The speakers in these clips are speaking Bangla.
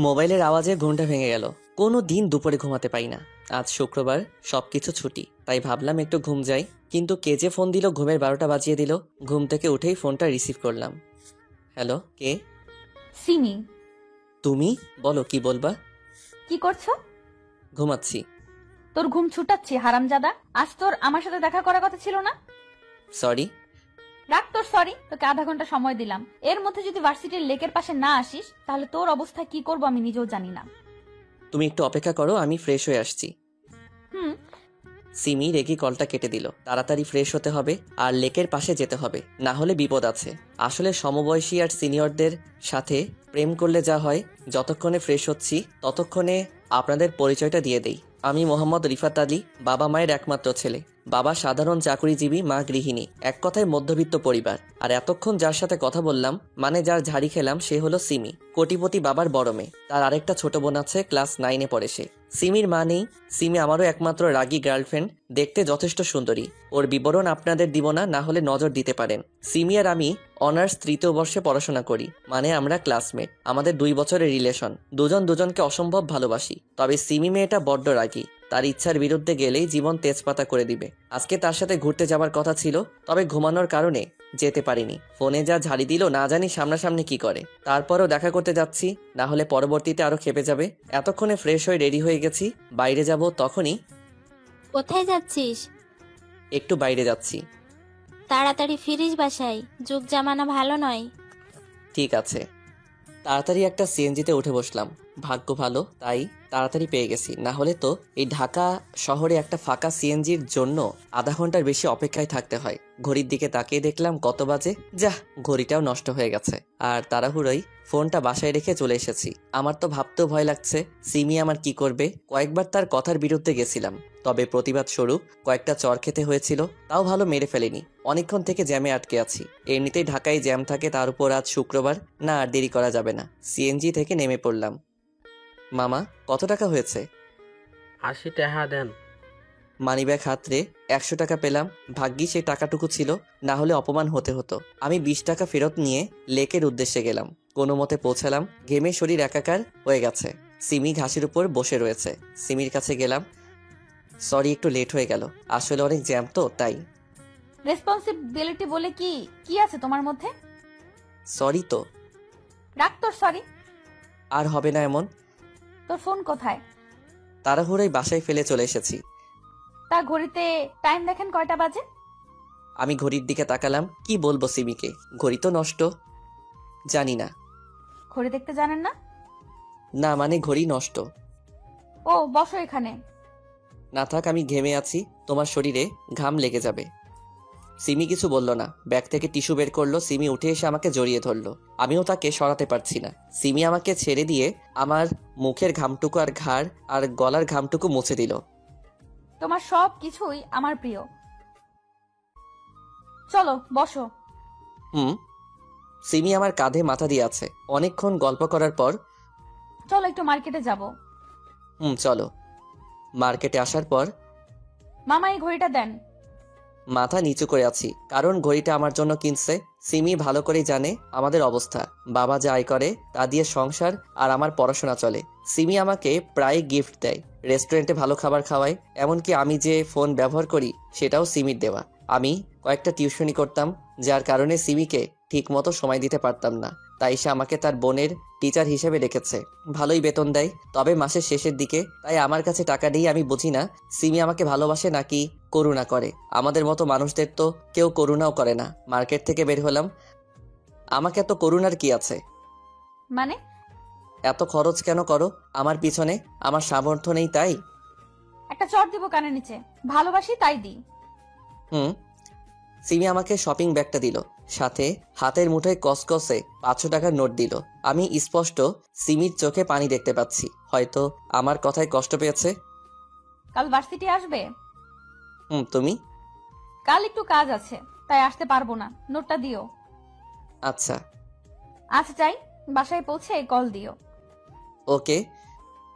মোবাইলের আওয়াজে ঘুমটা ভেঙে গেল। কোনো দিন দুপুরে ঘুমাতে পাই না। আজ শুক্রবার, সবকিছু ছুটি, তাই ভাবলাম একটু ঘুম যাই। কিন্তু কে যে ফোন দিল, ঘুমের 12টা বাজিয়ে দিল। ঘুম থেকে উঠেই ফোনটা রিসিভ করলাম। হ্যালো, কে? সিমি। তুমি? বলো, কি বলবা? কি করছো? ঘুমাচ্ছি। তোর ঘুম ছুটাচ্ছি হারামজাদা। আজ তোর আমার সাথে দেখা করার কথা ছিল না? সরি। রাখ তোর সরি, তোকে আধা ঘন্টা সময় দিলাম। এর মধ্যে যদি ভার্সিটির লেকের পাশে না আসিস তাহলে তোর অবস্থা কি করবো আমি নিজেও জানি না। তুমি একটু অপেক্ষা করো, আমি ফ্রেশ হয়ে আসছি। হুম। সিমি রেগে কলটা কেটে দিল। তাড়াতাড়ি ফ্রেশ হতে হবে আর লেকের পাশে যেতে হবে, না হলে বিপদ আছে। আসলে সমবয়সী আর সিনিয়রদের সাথে প্রেম করলে যা হয়, যতক্ষণে ফ্রেশ হচ্ছি ততক্ষণে আপনাদের পরিচয়টা দিয়ে দেই। আমি মোহাম্মদ রিফাত আলী, বাবা মায়ের একমাত্র ছেলে। বাবা সাধারণ চাকরিজীবী, মা গৃহিণী। এক কথায় মধ্যবিত্ত পরিবার। আর এতক্ষণ যার সাথে কথা বললাম, মানে যার ঝাড়ি খেলাম, সে হলো সিমি, কোটিপতি বাবার বড় মেয়ে। তার আরেকটা ছোট বোন আছে, ক্লাস 9-এ পড়ে সে। সিমির মা নেই। সিমি আমারও একমাত্র রাগী গার্লফ্রেন্ড, দেখতে যথেষ্ট সুন্দরী। ওর বিবরণ আপনাদের দিব না, না হলে নজর দিতে পারেন। সিমি আর আমি অনার্স 3য় বর্ষে পড়াশোনা করি, মানে আমরা ক্লাসমেট। আমাদের 2 বছরের রিলেশন। দুজন দুজনকে অসম্ভব ভালোবাসি। তবে সিমি মেয়েটা বড্ড রাগী। তার ইচ্ছার বিরুদ্ধে গেলেই জীবন তেজপাতা করে দিবে। আজকে তার সাথে ঘুরতে যাবার কথা ছিল, তবে ঘুমানোর কারণে যেতে পারিনি। ফোনে যা ঝাড়ি দিল, না জানি সামনাসামনি কি করে। তারপরও দেখা করতে যাচ্ছি, না হলে পরবর্তীতে আরো খেপে যাবে। এতক্ষণে ফ্রেশ হয়ে রেডি হয়ে গেছি, বাইরে যাব। তখনই। কোথায় যাচ্ছিস? একটু বাইরে যাচ্ছি। তাড়াতাড়ি ফিরিস বাসায়, যুগ জামানা ভালো নয়। ঠিক আছে। তাড়াতাড়ি একটা সিএনজিতে উঠে বসলাম। ভাগ্য ভালো, তাই তাড়াতাড়ি পেয়ে গেছি। না হলে তো এই ঢাকা শহরে একটা ফাঁকা সিএনজির জন্য আধা ঘন্টার বেশি অপেক্ষায় থাকতে হয়। ঘড়ির দিকে তাকিয়ে দেখলাম কত বাজে। যাহ, ঘড়িটাও নষ্ট হয়ে গেছে। আর তাড়াহুড়োই ফোনটা বাসায় রেখে চলে এসেছি। আমার তো ভাবতেও ভয় লাগছে, সিমি আমার কি করবে। কয়েকবার তার কথার বিরুদ্ধে গেছিলাম, তবে প্রতিবাদ স্বরূপ কয়েকটা চর খেতে হয়েছিল। তাও ভালো মেরে ফেলেনি। অনেকক্ষণ থেকে জ্যামে আটকে আছি। এমনিতেই ঢাকায় জ্যাম থাকে, তার উপর আজ শুক্রবার। না, আর দেরি করা যাবে না। সিএনজি থেকে নেমে পড়লাম। মামা, কত টাকা হয়েছে? 80 টাকা দেন। মানিব্যাগ হাতরে 100 টাকা পেলাম। ভাগ্যি সেই টাকাটুকু ছিল, না হলে অপমান হতে হতো। আমি 20 টাকা ফেরত নিয়ে লেকের উদ্দেশ্যে গেলাম। কোনো মতে পৌঁছালাম। ঘেমে শরীর একাকার হয়ে গেছে। সিমি ঘাসের উপর বসে রয়েছে। সিমির কাছে গেলাম। সরি, একটু লেট হয়ে গেল। আসলে অনেক জ্যাম তো, তাই। রেসপন্সিবিলিটি বলে কি কি আছে তোমার মধ্যে? সরি তো। রাখ তোর সরি। আর হবে না এমন। তোর ফোন কোথায়? তাড়াহুড়োই বাসায় ফেলে চলে এসেছি। তা ঘড়িতে টাইম দেখেন কয়টা বাজে? আমি ঘড়ির দিকে তাকালাম। কি বলবো সিমিকে, ঘড়ি তো নষ্ট। জানি না। ঘড়ি দেখতে জানেন না? না, মানে ঘড়ি নষ্ট। ও, বসো এখানে। না থাক, আমি ঘেমে আছি, তোমার শরীরে ঘাম লেগে যাবে। সিমি কিছু বলল না। ব্যাগ থেকে টিস্যু বের করলো। সিমি উঠে এসে আমাকে জড়িয়ে ধরলো। আমিও তাকে সরাতে পারছি না। সিমি আমাকে ছেড়ে দিয়ে আমার মুখের ঘামটুকু আর ঘাড় আর গলার ঘামটুকু মুছে দিল। তোমার সব কিছুই আমার প্রিয়। চলো বসো। হুম। সিমি আমার কাঁধে মাথা দিয়ে আছে। অনেকক্ষণ গল্প করার পর চলো একটু মার্কেটে যাব। চলো। মার্কেটে আসার পর মামা এই ঘড়িটা দেন। মাথা নিচু করে আছি, কারণ ঘড়িটা আমার জন্য কিনছে। সিমি ভালো করেই জানে আমাদের অবস্থা। বাবা যা আয় করে তা দিয়ে সংসার আর আমার পড়াশোনা চলে। সিমি আমাকে প্রায় গিফট দেয়, রেস্টুরেন্টে ভালো খাবার খাওয়ায়। এমনকি আমি যে ফোন ব্যবহার করি সেটাও সিমির দেওয়া। আমি কয়েকটা টিউশনি করতাম, যার কারণে সিমিকে ঠিক মতো সময় দিতে পারতাম না। তাই সে আমাকে তার বোনের টিচার হিসেবে রেখেছে। ভালোই বেতন দেয়, তবে মাসের শেষের দিকে। তাই আমার কাছে টাকা নেই। আমি বুঝি না সিমি আমাকে ভালোবাসে নাকি করুণা করে। আমাদের মতো মানুষদের তো কেউ করুণাও করে না। মার্কেট থেকে বের হলাম। আমাকে এত করুণার কি আছে? মানে? এত খরচ কেন করো আমার পিছনে? আমার সামর্থ্য নেই তাই? একটা চট দিব কানের নিচে। ভালোবাসি তাই দিই। সিমি আমাকে শপিং ব্যাগটা দিল, সাথে হাতের মুঠোয় কসকসে 500 টাকার নোট দিল। আমি স্পষ্ট সিমির চোখে পানি দেখতে পাচ্ছি। হয়তো আমার কথায় কষ্ট পেয়েছে। কাল ভার্সিটি আসবে? তুমি? কাল একটু কাজ আছে, তাই আসতে পারবো না। নোটটা দিও। আচ্ছা। আচ্ছা যাই, বাসায় পৌঁছে কল দিও। ওকে।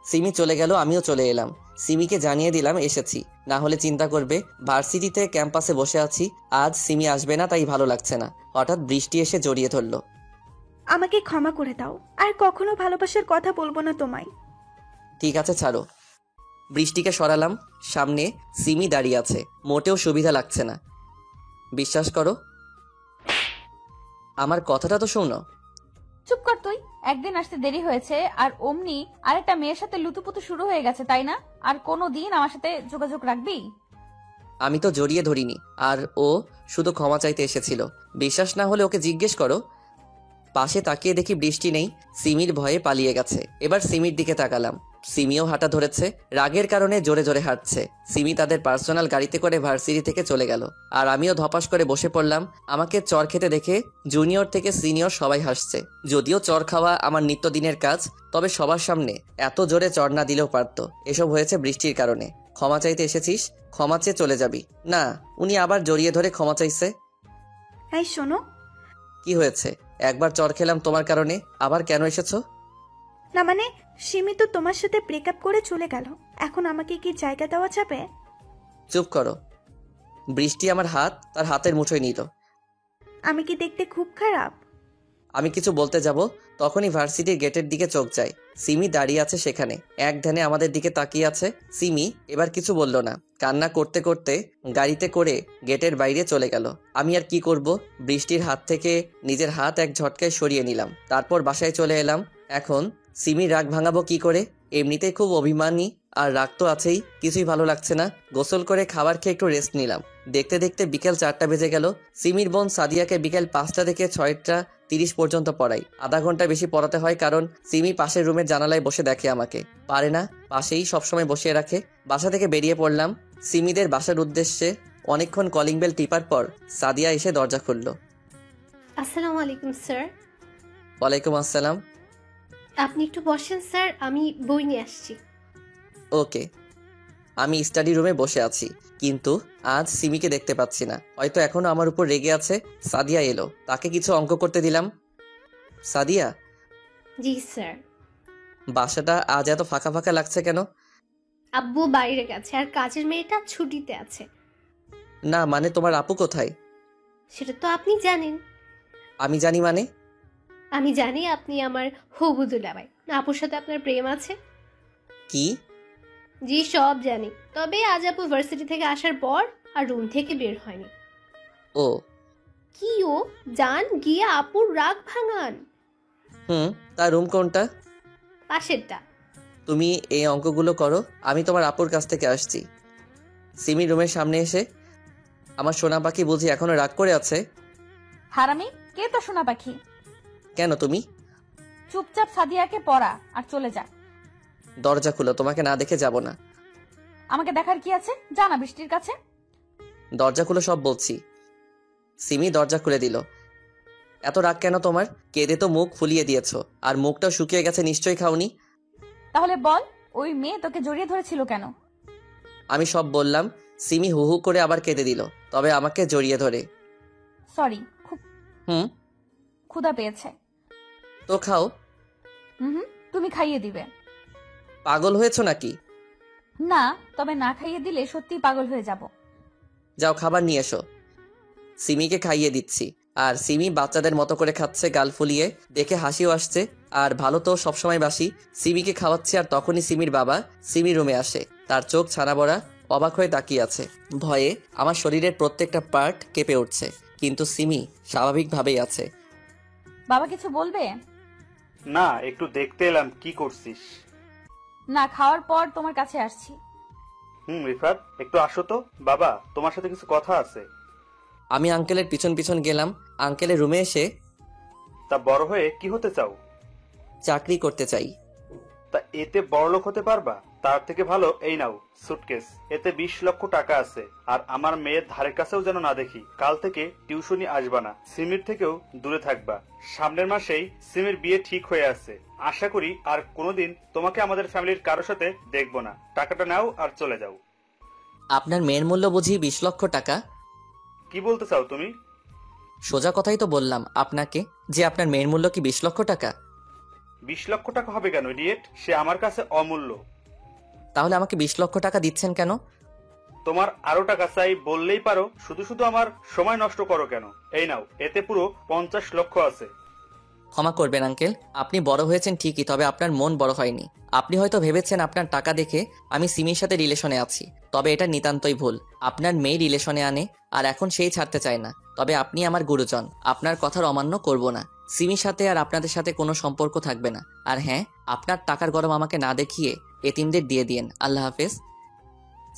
সিমি চলে গেল, আমিও চলে এলাম। সিমিকে জানিয়ে দিলাম এসেছি, না হলে চিন্তা করবে। ভার্সিটিতে ক্যাম্পাসে বসে আছি। আজ সিমি আসবে না, তাই ভালো লাগছে না। হঠাৎ বৃষ্টি এসে জড়িয়ে ধরলো। আমাকে ক্ষমা করে দাও, আর কখনো ভালোবাসার কথা বলবো না তোমায়। ঠিক আছে ছাড়ো। বৃষ্টিকে সরালাম। সামনে সিমি দাঁড়িয়ে আছে, মোটেও সুবিধা লাগছে না। বিশ্বাস করো, আমার কথাটা তো শোনো। চুপ কর তুই। একদিন আসতে দেরি হয়েছে আর অমনি আরেকটা মেয়ের সাথে লুতুপুতু শুরু হয়ে গেছে, তাই না? আর কোনো দিন আমার সাথে যোগাযোগ রাখবি? আমি তো জড়িয়ে ধরিনি, আর ও শুধু ক্ষমা চাইতে এসেছিল। বিশ্বাস না হলে ওকে জিজ্ঞেস করো। পাশে তাকিয়ে দেখি বৃষ্টি নেই, সিমির ভয়ে পালিয়ে গেছে। এবার সিমির দিকে তাকালাম, সিমিও হাঁটা ধরেছে, রাগের কারণে জোরে জোরে হাঁটছে। সিমি তাদের পার্সোনাল গাড়িতে করে ভার্সিটি থেকে চলে গেল, আর আমিও ধপাস করে বসে পড়লাম। আমাকে চর খেতে দেখে জুনিয়র থেকে সিনিয়র সবাই হাসছে। যদিও চর খাওয়া আমার নিত্যদিনের কাজ, তবে সবার সামনে এত জোরে চর না দিলেও পারতো। এসব হয়েছে বৃষ্টির কারণে। ক্ষমা চাইতে এসেছিস, ক্ষমা চেয়ে চলে যাবি না। উনি আবার জড়িয়ে ধরে ক্ষমা চাইছে। এই শোনো। কি হয়েছে? একবার চর খেলাম তোমার কারণে, আবার কেন এসেছো? না মানে, সিমি তো তোমার সাথে ব্রেকআপ করে চলে গেল, এখন আমাকে কি জায়গা দেওয়া যাবে? চুপ করো। বৃষ্টি আমার হাত তার হাতের মুঠোয় নিল। আমি কি দেখতে খুব খারাপ? আমি কিছু বলতে যাব, তখনই ভার্সিটির গেটের দিকে চোখ যায়। সিমি দাঁড়িয়ে আছে সেখানে, এক ধ্যানে আমাদের দিকে তাকিয়ে আছে। সিমি এবার কিছু বলল না, কান্না করতে করতে গাড়িতে করে গেটের বাইরে চলে গেল। আমি আর কি করব, বৃষ্টির হাত থেকে নিজের হাত এক ঝটকায় সরিয়ে নিলাম। তারপর বাসায় চলে এলাম। এখন সিমির রাগ ভাঙাবো কি করে? এমনিতেই খুব অভিমানী, আর রাগ তো আছেই। কিছুই ভালো লাগছে না। গোসল করে খাবার খেয়ে একটু রেস্ট নিলাম। দেখতে দেখতে বিকেল 4টা বেজে গেল। সিমির বোন সাদিয়াকে বিকেল 5টা থেকে 6টা 30 পর্যন্ত পড়াই। আধা ঘন্টা বেশি পড়াতে হয়, কারণ সিমি পাশের রুমের জানালায় বসে দেখে আমাকে। পারে না, পাশেই সবসময় বসিয়ে রাখে। বাসা থেকে বেরিয়ে পড়লাম সিমিদের বাসার উদ্দেশ্যে। অনেকক্ষণ কলিং বেল টিপার পর সাদিয়া এসে দরজা খুলল। আসসালামু আলাইকুম স্যার। ওয়ালাইকুম আসসালাম। আপনি একটু বসেন স্যার, আমি বই নিয়ে আসছি। ওকে। আমি স্টাডি রুমে বসে আছি, কিন্তু আজ সিমিকে দেখতে পাচ্ছি না। হয়তো এখনো আমার উপর রেগে আছে। সাদিয়া এলো, তাকে কিছু অঙ্ক করতে দিলাম। সাদিয়া, জি স্যার। বাসাটা আজ এত ফাঁকা ফাঁকা লাগছে কেন? আব্বু বাইরে গেছে আর কাজের মেয়েটা ছুটিতে আছে। না মানে, তোমার আপু কোথায়? সেটা তো আপনি জানেন। আমি জানি মানে? আমি জানি আপনি আমার হবু দুলাভাই। আপুর সাথে আপনার প্রেম আছে। কি? জি সব জানি, তবে আজ আপু ভার্সিটি থেকে আসার পর আর রুম থেকে বের হয়নি। ও। কি ও? যান গিয়ে আপুর রাগ ভাঙান। তার রুম কোনটা? পাশেরটা। তুমি এই অঙ্কগুলো করো, আমি তোমার আপুর কাছ থেকে আসছি। সিমি রুমের সামনে এসে, আমার সোনা পাখি বুঝি এখনো রাগ করে আছে? হারামি, কে তো শোনা পাখি? কেন তুমি? চুপচাপ সাদিয়াকে পড়া আর চলে যা। দরজা খুলো, তোমাকে না দেখে যাব না। আমাকে দেখার কি আছে? জানা বৃষ্টির কাছে। দরজা খুলো সব বলছি। সিমি দরজা খুলে দিল। এত রাগ কেন তোমার? কেঁদে তো মুখ ফুলিয়ে দিয়েছো, আর মুখটাও শুকিয়ে গেছে, নিশ্চয়ই খাওনি। তাহলে বল, ওই মেয়ে তোকে জড়িয়ে ধরেছিল কেন? আমি সব বললাম। সিমি হু হু করে আবার কেঁদে দিল, তবে আমাকে জড়িয়ে ধরে। সরি, খুব হুম। ক্ষুধা পেয়েছে। তো খাও। হুম, তুমি খাইয়ে দিবে। পাগল হয়েছো নাকি? না, তবে না খাইয়ে দিলে সত্যি পাগল হয়ে যাব। যাও খাবার নিয়ে এসো। সিমিকে খাইয়ে দিচ্ছি, আর সিমি বাচ্চাদের মতো করে খাচ্ছে গাল ফুলিয়ে। দেখে হাসিও আসছে, আর ভালো তো সবসময় বাসি। সিমিকে খাওয়াচ্ছে, আর তখনই সিমির বাবা সিমি রুমে আসে। তার চোখ ছানা বড়া, অবাক হয়ে তাকিয়ে আছে। ভয়ে আমার শরীরের প্রত্যেকটা পার্ট কেঁপে উঠছে, কিন্তু সিমি স্বাভাবিকভাবেই আছে। বাবা কিছু বলবে? না, একটু দেখতে এলাম কি করছিস। না, খাওয়ার পর তোমার কাছে আসছি। রিফাত, একটু আসো তো। বাবা, তোমার সাথে কিছু কথা আছে। আমি আঙ্কেলের পিছন পিছন গেলাম। আঙ্কেলের রুমে এসে, তা বড় হয়ে কি হতে চাও? চাকরি করতে চাই। তা এতে বড়লোক হতে পারবা? তার থেকে ভালো এই নাও সুটকেস, এতে 20 লক্ষ টাকা আছে। আর আমার মেয়ের ধারে কাছেও যেন না দেখি। কাল থেকে টিউশনি আসবা না, সিমির থেকেও দূরে থাকবা। সামনের মাসেই সিমির বিয়ে ঠিক হয়ে আছে। আশা করি আর কোনোদিন তোমাকে আমাদের ফ্যামিলির কারোর সাথে দেখবো না। টাকাটা নাও আর চলে যাও। আপনার মেয়ের মূল্য বুঝি 20 লক্ষ টাকা? কি বলতে চাও তুমি? সোজা কথাই তো বললাম আপনাকে, যে আপনার মেয়ের মূল্য কি 20 লক্ষ টাকা। 20 লক্ষ টাকা হবে কেন ইডিয়েট? সে আমার কাছে অমূল্য। তাহলে আমাকে 20 লক্ষ টাকা দিচ্ছেন কেন? তোমার আরো টাকা চাই বললেই পারো, শুধু শুধু আমার সময় নষ্ট করো কেন? এই নাও, এতে পুরো 50 লক্ষ আছে। ক্ষমা করবেন আঙ্কেল, আপনি বড় হয়েছেন ঠিকই, তবে আপনার মন বড় হয়নি। আপনি হয়তো ভেবেছেন আপনার টাকা দেখে আমি সিমির সাথে রিলেশনে আছি, তবে এটা নিতান্তই ভুল। আপনার মেয়ে রিলেশনে আনে আর এখন সেই ছাড়তে চায় না, তবে আপনি আমার গুরুজন, আপনার কথার অমান্য করব না। সিমির সাথে আর আপনাদের সাথে কোনো সম্পর্ক থাকবে না। আর হ্যাঁ, আপনার টাকার গরম আমাকে না দেখিয়ে এতিমদের দিয়ে দিয়েন। আল্লাহ হাফেজ।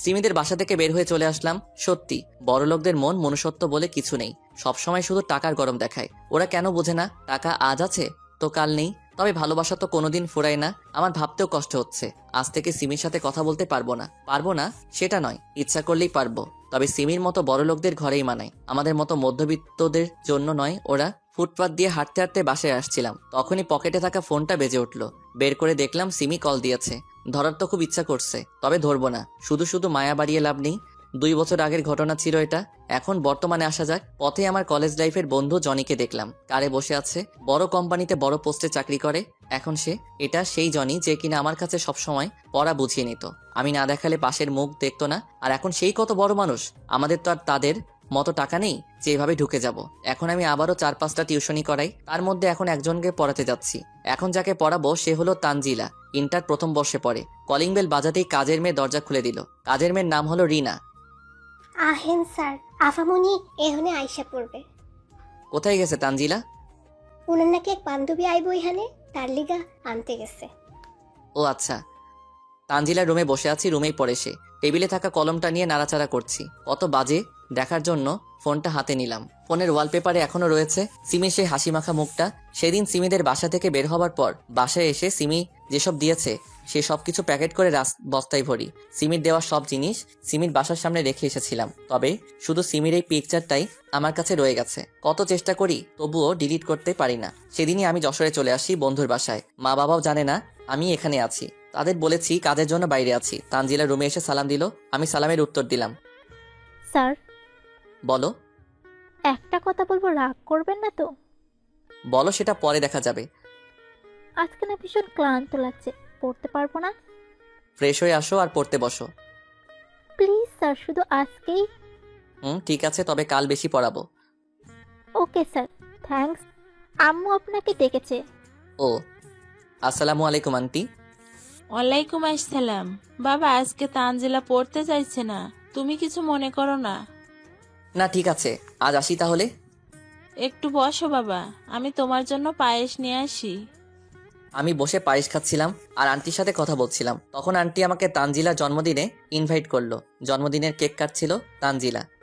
সিমিদের বাসা থেকে বের হয়ে চলে আসলাম। সত্যি বড়লোকদের মন মনুষ্যত্ব বলে কিছু নেই, সবসময় শুধু টাকার গরম দেখায়। ওরা কেন বোঝে না টাকা আজ আছে তো কাল নেই? তবে ভালোবাসা তো কোনোদিন ফুরায় না। আমার ভাবতেও কষ্ট হচ্ছে, আজ থেকে সিমির সাথে কথা বলতে পারবো না সেটা নয়, ইচ্ছা করলেই পারবো। তবে সিমির মতো বড়লোকদের ঘরেই মানায়, আমাদের মতো মধ্যবিত্তদের জন্য নয়। ওরা ফুটপাত দিয়ে হাঁটতে হাঁটতে বাসায় আসছিলাম, তখনই পকেটে থাকা ফোনটা বেজে উঠল। বের করে দেখলাম সিমি কল দিয়েছে। ধরার তো খুব ইচ্ছা করছে, তবে ধরবো না। শুধু শুধু মায়া বাড়িয়ে লাভ নেই। 2 বছর আগের ঘটনা ছিল এটা। এখন বর্তমানে আসা যাক। পথে আমার কলেজ লাইফের বন্ধু জনিকে দেখলাম, কারে বসে আছে। বড় কোম্পানিতে বড় পোস্টে চাকরি করে এখন সে। এটা সেই জনি যে কিনা আমার কাছে সবসময় পড়া বুঝিয়ে নিত, আমি না দেখালে পাশের মুখ দেখতো না। আর এখন সেই কত বড় মানুষ। আমাদের তো আর তাদের মতো টাকা নেই যে এভাবে ঢুকে যাব। এখন আমি আবারও 4-5টা টিউশনি করাই, তার মধ্যে এখন একজনকে পড়াতে যাচ্ছি। এখন যাকে পড়াবো সে হলো তানজিলা, ইন্টার প্রথম বর্ষে পড়ে। কলিং বেল বাজাতেই কাজের মেয়ে দরজা খুলে দিল। কাজের মেয়ের নাম হলো রিনা। আহেন স্যার, আফামনি এখানে আইসা পড়বে। কোথায় গেছে তানজিলা? উনার নাকি এক বান্ধবী আইব এখানে, তার লিগা আনতে গেছে। ও আচ্ছা। তানজিলার রুমে বসে আছি, রুমেই পড়ে সে। টেবিলে থাকা কলমটা নিয়ে নাড়াচাড়া করছি। কত বাজে দেখার জন্য ফোনটা হাতে নিলাম। ফোনের ওয়ালপেপারে এখনো রয়েছে সিমির সেই হাসি মাখা মুখটা। সেদিন সিমিদের বাসা থেকে বের হবার পর বাসায় এসে সিমি যেসব দিয়েছে সে সবকিছু প্যাকেট করে বস্তায় ভরি। সিমির দেওয়া সব জিনিস সিমির বাসার সামনে রেখে এসেছিলাম, তবে শুধু সিমির এই পিকচারটাই আমার কাছে রয়ে গেছে। কত চেষ্টা করি তবুও ডিলিট করতে পারি না। সেদিনই আমি যশোরে চলে আসি বন্ধুর বাসায়। মা বাবাও জানে না আমি এখানে আছি। তাদের বলেছি কাজের জন্য বাইরে আছি। তানজিলা রুমে এসে সালাম দিল, আমি সালামের উত্তর দিলাম। স্যার, বলো। একটা কথা বলবো, রাগ করবেন না তো? বলো, সেটা পরে দেখা যাবে। আজকে না ভীষণ ক্লান্ত লাগছে, পড়তে পারবো না। ফ্রেশ হয়ে আসো আর পড়তে বসো। প্লিজ স্যার, শুধু আজকেই। ঠিক আছে, তবে কাল বেশি পড়াবো। Okay sir, thanks. আম্মু আপনাকে ডেকেছে। ও, আসসালামু আলাইকুম আন্টি। ওয়ালাইকুম আসসালাম। বাবা, আজকে তানজিলা পড়তে চাইছে না, তুমি কিছু মনে করো না? না ঠিক আছে, আজ আসি তাহলে। একটু বসো বাবা, আমি তোমার জন্য পায়েস নিয়ে আসি। আমি বসে পায়েস খাচ্ছিলাম আর আন্টির সাথে কথা বলছিলাম। তখন আন্টি আমাকে তানজিলার জন্মদিনে ইনভাইট করলো। জন্মদিনের কেক কাটছিল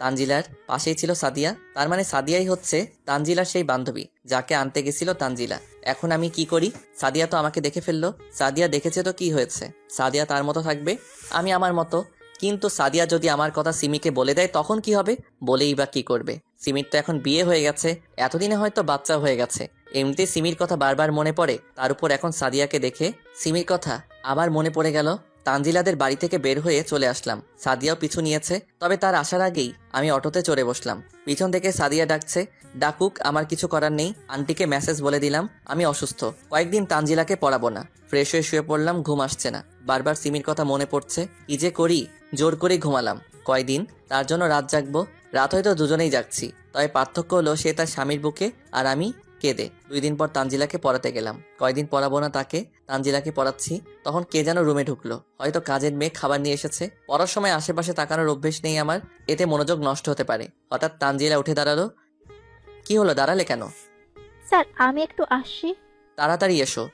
তানজিলার পাশেই ছিল সাদিয়া। তার মানে সাদিয়াই হচ্ছে তানজিলার সেই বান্ধবী যাকে আনতে গেছিল তানজিলা। এখন আমি কি করি? সাদিয়া তো আমাকে দেখে ফেললো। সাদিয়া দেখেছে তো কি হয়েছে? সাদিয়া তার মতো থাকবে, আমি আমার মতো। কিন্তু সাদিয়া যদি আমার কথা সিমিকে বলে দেয় তখন কি হবে? বলেই বা কি করবে? সিমির তো এখন বিয়ে হয়ে গেছে, এতদিনে হয়তো বাচ্চা হয়ে গেছে। এমনিতে সিমির কথা বারবার মনে পড়ে, তার উপর এখন সাদিয়াকে দেখে সিমির কথা আবার মনে পড়ে গেল। তানজিলাদের বাড়ি থেকে বের হয়ে চলে আসলাম। সাদিয়াও পিছু নিয়েছে, তবে তার আসার আগেই আমি অটোতে চড়ে বসলাম। পিছন থেকে সাদিয়া ডাকছে। ডাকুক, আমার কিছু করার নেই। আন্টিকে মেসেজ বলে দিলাম আমি অসুস্থ, কয়েকদিন তানজিলাকে পড়াবো না। ফ্রেশ হয়ে শুয়ে পড়লাম, ঘুম আসছে না। বারবার সিমির কথা মনে পড়ছে। কি যে করি, জোর করে ঘুমালাম। কয়দিন তার জন্য রাত জাগবো? রাত হয়তো দুজনেই জাগছি, তবে পার্থক্য হলো সে তার স্বামীর বুকে আর আমি কেঁদে। 2 দিন পর তানজিলাকে পড়াতে গেলাম। কয়দিন পড়াবো না তাকে, তানজিলাকে পড়াচ্ছি। তখন কে যেন রুমে ঢুকলো, হয়তো কাজের মেয়ে খাবার নিয়ে এসেছে। পড়ার সময় আশেপাশে তাকানোর অভ্যেস নেই আমার, এতে মনোযোগ নষ্ট হতে পারে। হঠাৎ তানজিলা উঠে দাঁড়ালো। কি হলো, দাঁড়ালে কেন? স্যার, আমি একটু আসছি। তাড়াতাড়ি এসো।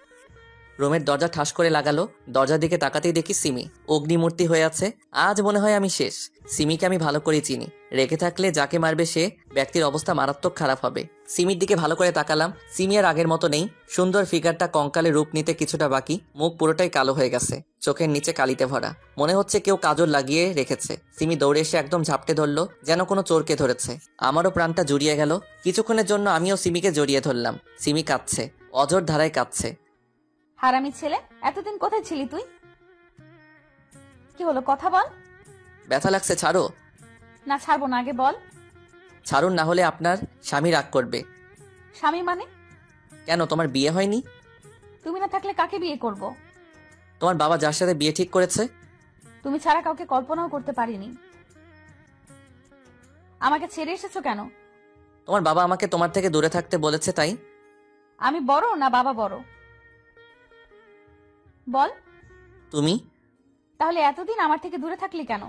রুমের দরজা ঠাস করে লাগালো। দরজার দিকে তাকাতেই দেখি সিমি অগ্নিমূর্তি হয়ে আছে। আজ মনে হয় আমি শেষ। সিমিকে আমি ভালো করে চিনি, রেখে থাকলে যাকে মারবে সে ব্যক্তির অবস্থা মারাত্মক খারাপ হবে। সিমির দিকে ভালো করে তাকালাম। সিমি আর আগের মতো নেই। সুন্দর ফিগারটা কঙ্কালে রূপ নিতে কিছুটা বাকি, মুখ পুরোটাই কালো হয়ে গেছে, চোখের নিচে কালিতে ভরা। মনে হচ্ছে কেউ কাজল লাগিয়ে রেখেছে। সিমি দৌড়ে এসে একদম ঝাপটে ধরলো, যেন কোনো চোরকে ধরেছে। আমারও প্রাণটা জুড়িয়ে গেল। কিছুক্ষণের জন্য আমিও সিমিকে জড়িয়ে ধরলাম। সিমি কাঁদছে, অঝোর ধারায় কাঁদছে। হারামি ছেলে, এতদিন কোথায় ছিলি তুই? কি হলো, কথা বল। ব্যথা লাগছে, ছাড়ো। না, ছাড়বো না, আগে বল। ছাড়ুন, না হলে আপনার স্বামী রাগ করবে। স্বামী মানে? কেন, তোমার বিয়ে হয়নি? তুমি না থাকলে কাকে বিয়ে করব? তোমার বাবা যার সাথে বিয়ে ঠিক করেছে। তুমি ছাড়া কাউকে কল্পনাও করতে পারিনি। আমাকে ছেড়ে এসেছো কেন? তোমার বাবা আমাকে তোমার থেকে দূরে থাকতে বলেছে, তাই। আমি বড় না বাবা বড়? বল। তুমি। তাহলে এতদিন আমার থেকে দূরে থাকলি কেন?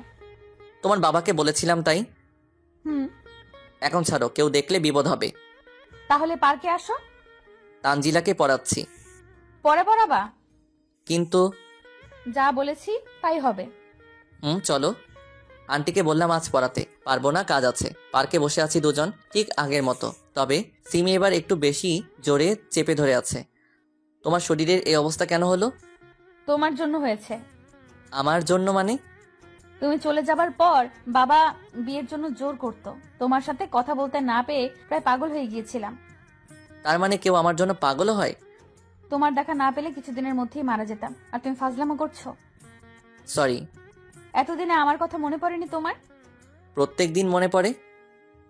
তোমার বাবাকে বলেছিলাম তাই। হুম। এখন ছাড়ো, কেউ দেখলে বিপদ হবে। তাহলে পার্কে আসো। তানজিলাকে পড়াচ্ছি। পরে পড়াবা? কিন্তু। যা বলেছি তাই হবে। চলো। আন্টিকে বললাম আজ পড়াতে পারবো না, কাজ আছে। পার্কে বসে আছি দুজন, ঠিক আগের মতো। তবে সিমি এবার একটু বেশি জোরে চেপে ধরে আছে। তোমার শরীরের এই অবস্থা কেন হলো? তোমার জন্য হয়েছে। আমার জন্য মানে? তুমি চলে যাবার পর বাবা বিয়ের জন্য জোর করত। তোমার সাথে কথা বলতে না পেয়ে প্রায় পাগল হয়ে গিয়েছিলাম। তার মানে কেউ আমার জন্য পাগলও হয়? তোমার দেখা না পেলে কিছুদিনের মধ্যেই মারা যেতাম, আর তুমি ফাজলামো করছো। সরি। এতদিনে আমার কথা মনে পড়েনি তোমার? প্রত্যেক দিন মনে পড়ে।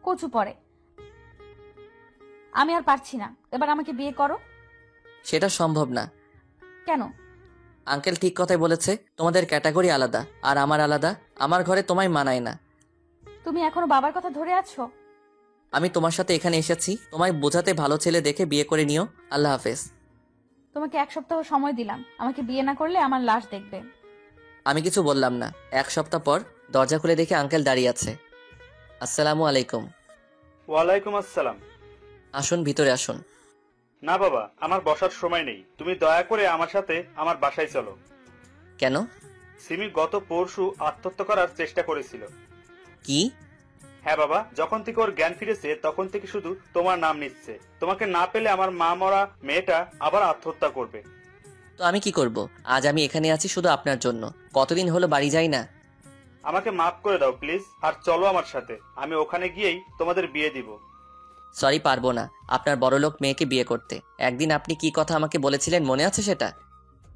কচু পড়ে। আমি আর পারছি না, এবার আমাকে বিয়ে করো। সেটা সম্ভব না। কেন? আঙ্কেল ঠিক কথাই বলেছে, তোমাদের ক্যাটাগরি আলাদা আর আমার আলাদা। আমার ঘরে তোমায় মানায় না। তুমি এখনো বাবার কথা ধরে আছো? আমি তোমার সাথে এখানে এসেছি তোমায় বোঝাতে, ভালো ছেলে দেখে বিয়ে করে নিও। আল্লাহ হাফেজ। তোমাকে 1 সপ্তাহ সময় দিলাম, আমাকে বিয়ে না করলে আমার লাশ দেখবে। আমি কিছু বললাম না। 1 সপ্তাহ পর দরজা খুলে দেখে আঙ্কেল দাঁড়িয়ে আছে। আসসালামু আলাইকুম। ওয়ালাইকুম আসসালাম। আসুন, ভিতরে আসুন। না বাবা, আমার বসার সময় নেই। তুমি দয়া করে আমার সাথে আমার বাসায় চলো। কেন? সিমি গত পরশু আত্মহত্যা করার চেষ্টা করেছিল। কি? হ্যাঁ বাবা, যখন থেকে ওর জ্ঞান ফিরেছে তখন থেকে শুধু তোমার নাম নিচ্ছে। তোমাকে না পেলে আমার মা মরা মেয়েটা আবার আত্মহত্যা করবে। তো আমি কি করব? আজ আমি এখানে আছি শুধু আপনার জন্য। কতদিন হলো বাড়ি যাই না। আমাকে মাফ করে দাও প্লিজ, আর চলো আমার সাথে। আমি ওখানে গিয়েই তোমাদের বিয়ে দিব। সরি, পারবো না আপনার বড়লোক মেয়েকে বিয়ে করতে। একদিন আপনি কি কথা আমাকে বলেছিলেন, মনে আছে সেটা?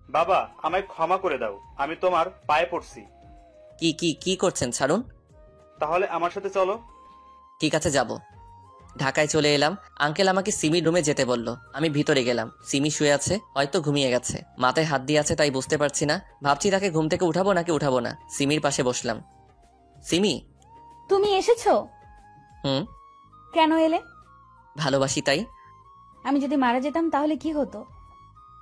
বাবা, আমায় ক্ষমা করে দাও। আমি তোমার পায়ে পড়ছি। কি কি কি করছেন? ছাড়ুন। তাহলে আমার সাথে চলো। ঠিক আছে, যাব। ঢাকায় চলে এলাম। আঙ্কেল আমাকে সিমির রুমে যেতে বলল। আমি ভিতরে গেলাম। সিমি শুয়ে আছে, হয়তো ঘুমিয়ে গেছে। মাথায় হাত দিয়ে আছে তাই বুঝতে পারছি না। ভাবছি তাকে ঘুম থেকে উঠাবো নাকি উঠাবো না। সিমির পাশে বসলাম। সিমি। তুমি এসেছো? হুম। কেন এলে? ভালোবাসি তাই। আমি যদি মারা যেতাম তাহলে কি হতো?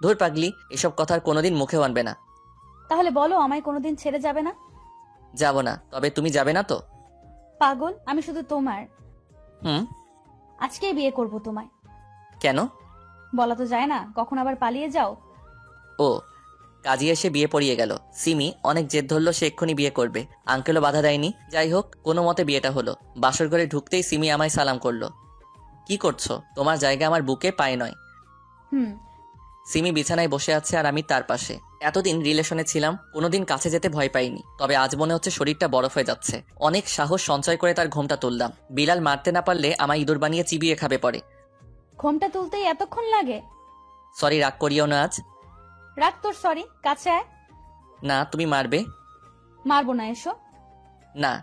ধুর পাগলি, এসব কথা আর কোনোদিন মুখেও আনবে না। তাহলে বলো, আমায় কোনোদিন ছেড়ে যাবে না? যাব না। তবে তুমি যাবে না তো? পাগল, আমি শুধু তোমার। হুম। আজকেই বিয়ে করব তোমায়। কেন? বলা তো যায় না, কখন আবার পালিয়ে যাও। ও, কাজী এসে বিয়ে পড়িয়ে গেল। সিমি অনেক জেদ ধরলো সে এক্ষুনি বিয়ে করবে। আঙ্কেলও বাধা দেয়নি। যাই হোক, কোনো মতে বিয়েটা হলো। বাসর ঘরে ঢুকতেই সিমি আমায় সালাম করলো। কি করছো? তোমার জায়গা আমার বুকে, পায়ে নয়। হুম। সিমি বিছানায় বসে আছে আর আমি তার পাশে। এতদিন রিলেশনে ছিলাম, কোনোদিন কাছে যেতে ভয় পাইনি। তবে আজ মনে হচ্ছে শরীরটা বরফ হয়ে যাচ্ছে। অনেক সাহস সঞ্চয় করে তার ঘোমটা তুললাম। বিলাল মারতে না পারলে আমায় ইঁদুর বানিয়ে চিবিয়ে খাবে পরে। ঘোমটা তুলতেই এতক্ষণ লাগে? সরি, রাগ করিও না আজ। রাখ তোর সরি, কাছে আয়। না, তুমি মারবে। মারবো না, এসো। না।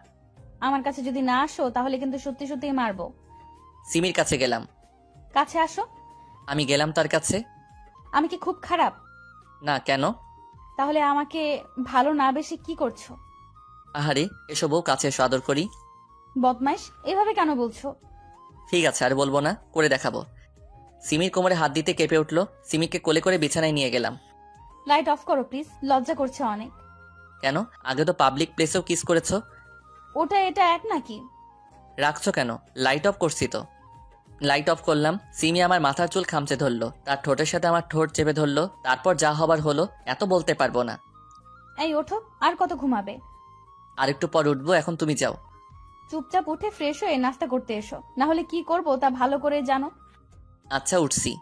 আমার কাছে যদি না আসো তাহলে কিন্তু সত্যি সত্যিই মারবো। সিমির কাছে গেলাম। কাছে আসো। আমি গেলাম তার কাছে। আমি কি খুব খারাপ? না, কেন? তাহলে আমাকে ভালো না বেশি কি করছো? আহারে, এসো বউ, কাছে এসো, আদর করি। বদমাইশ, এভাবে কেন বলছো? ঠিক আছে, আর বলবো না, করে দেখাবো। সিমির কোমরে হাত দিতে কেঁপে উঠলো। সিমিকে কোলে করে বিছানায় নিয়ে গেলাম। লাইট অফ করো প্লিজ, লজ্জা করছে অনেক। কেন? আগে তো পাবলিক প্লেসেও কিস করেছো। ওটা এটা এক নাকি? রাখছো কেন? লাইট অফ করছি তো। লাইট অফ করলাম। সিমি আমার মাথার চুল খামচে ধরলো, তার ঠোঁটের সাথে আমার ঠোঁট চেপে ধরলো। তারপর যা হবার হলো, এত বলতে পারবো না। এই ওঠো, আর কত ঘুমাবে? আরেকটু পর উঠবো, এখন তুমি যাও। চুপচাপ উঠে ফ্রেশ হয়ে নাস্তা করতে এসো, না হলে কি করব তা ভালো করে জানো। আচ্ছা, উঠছি।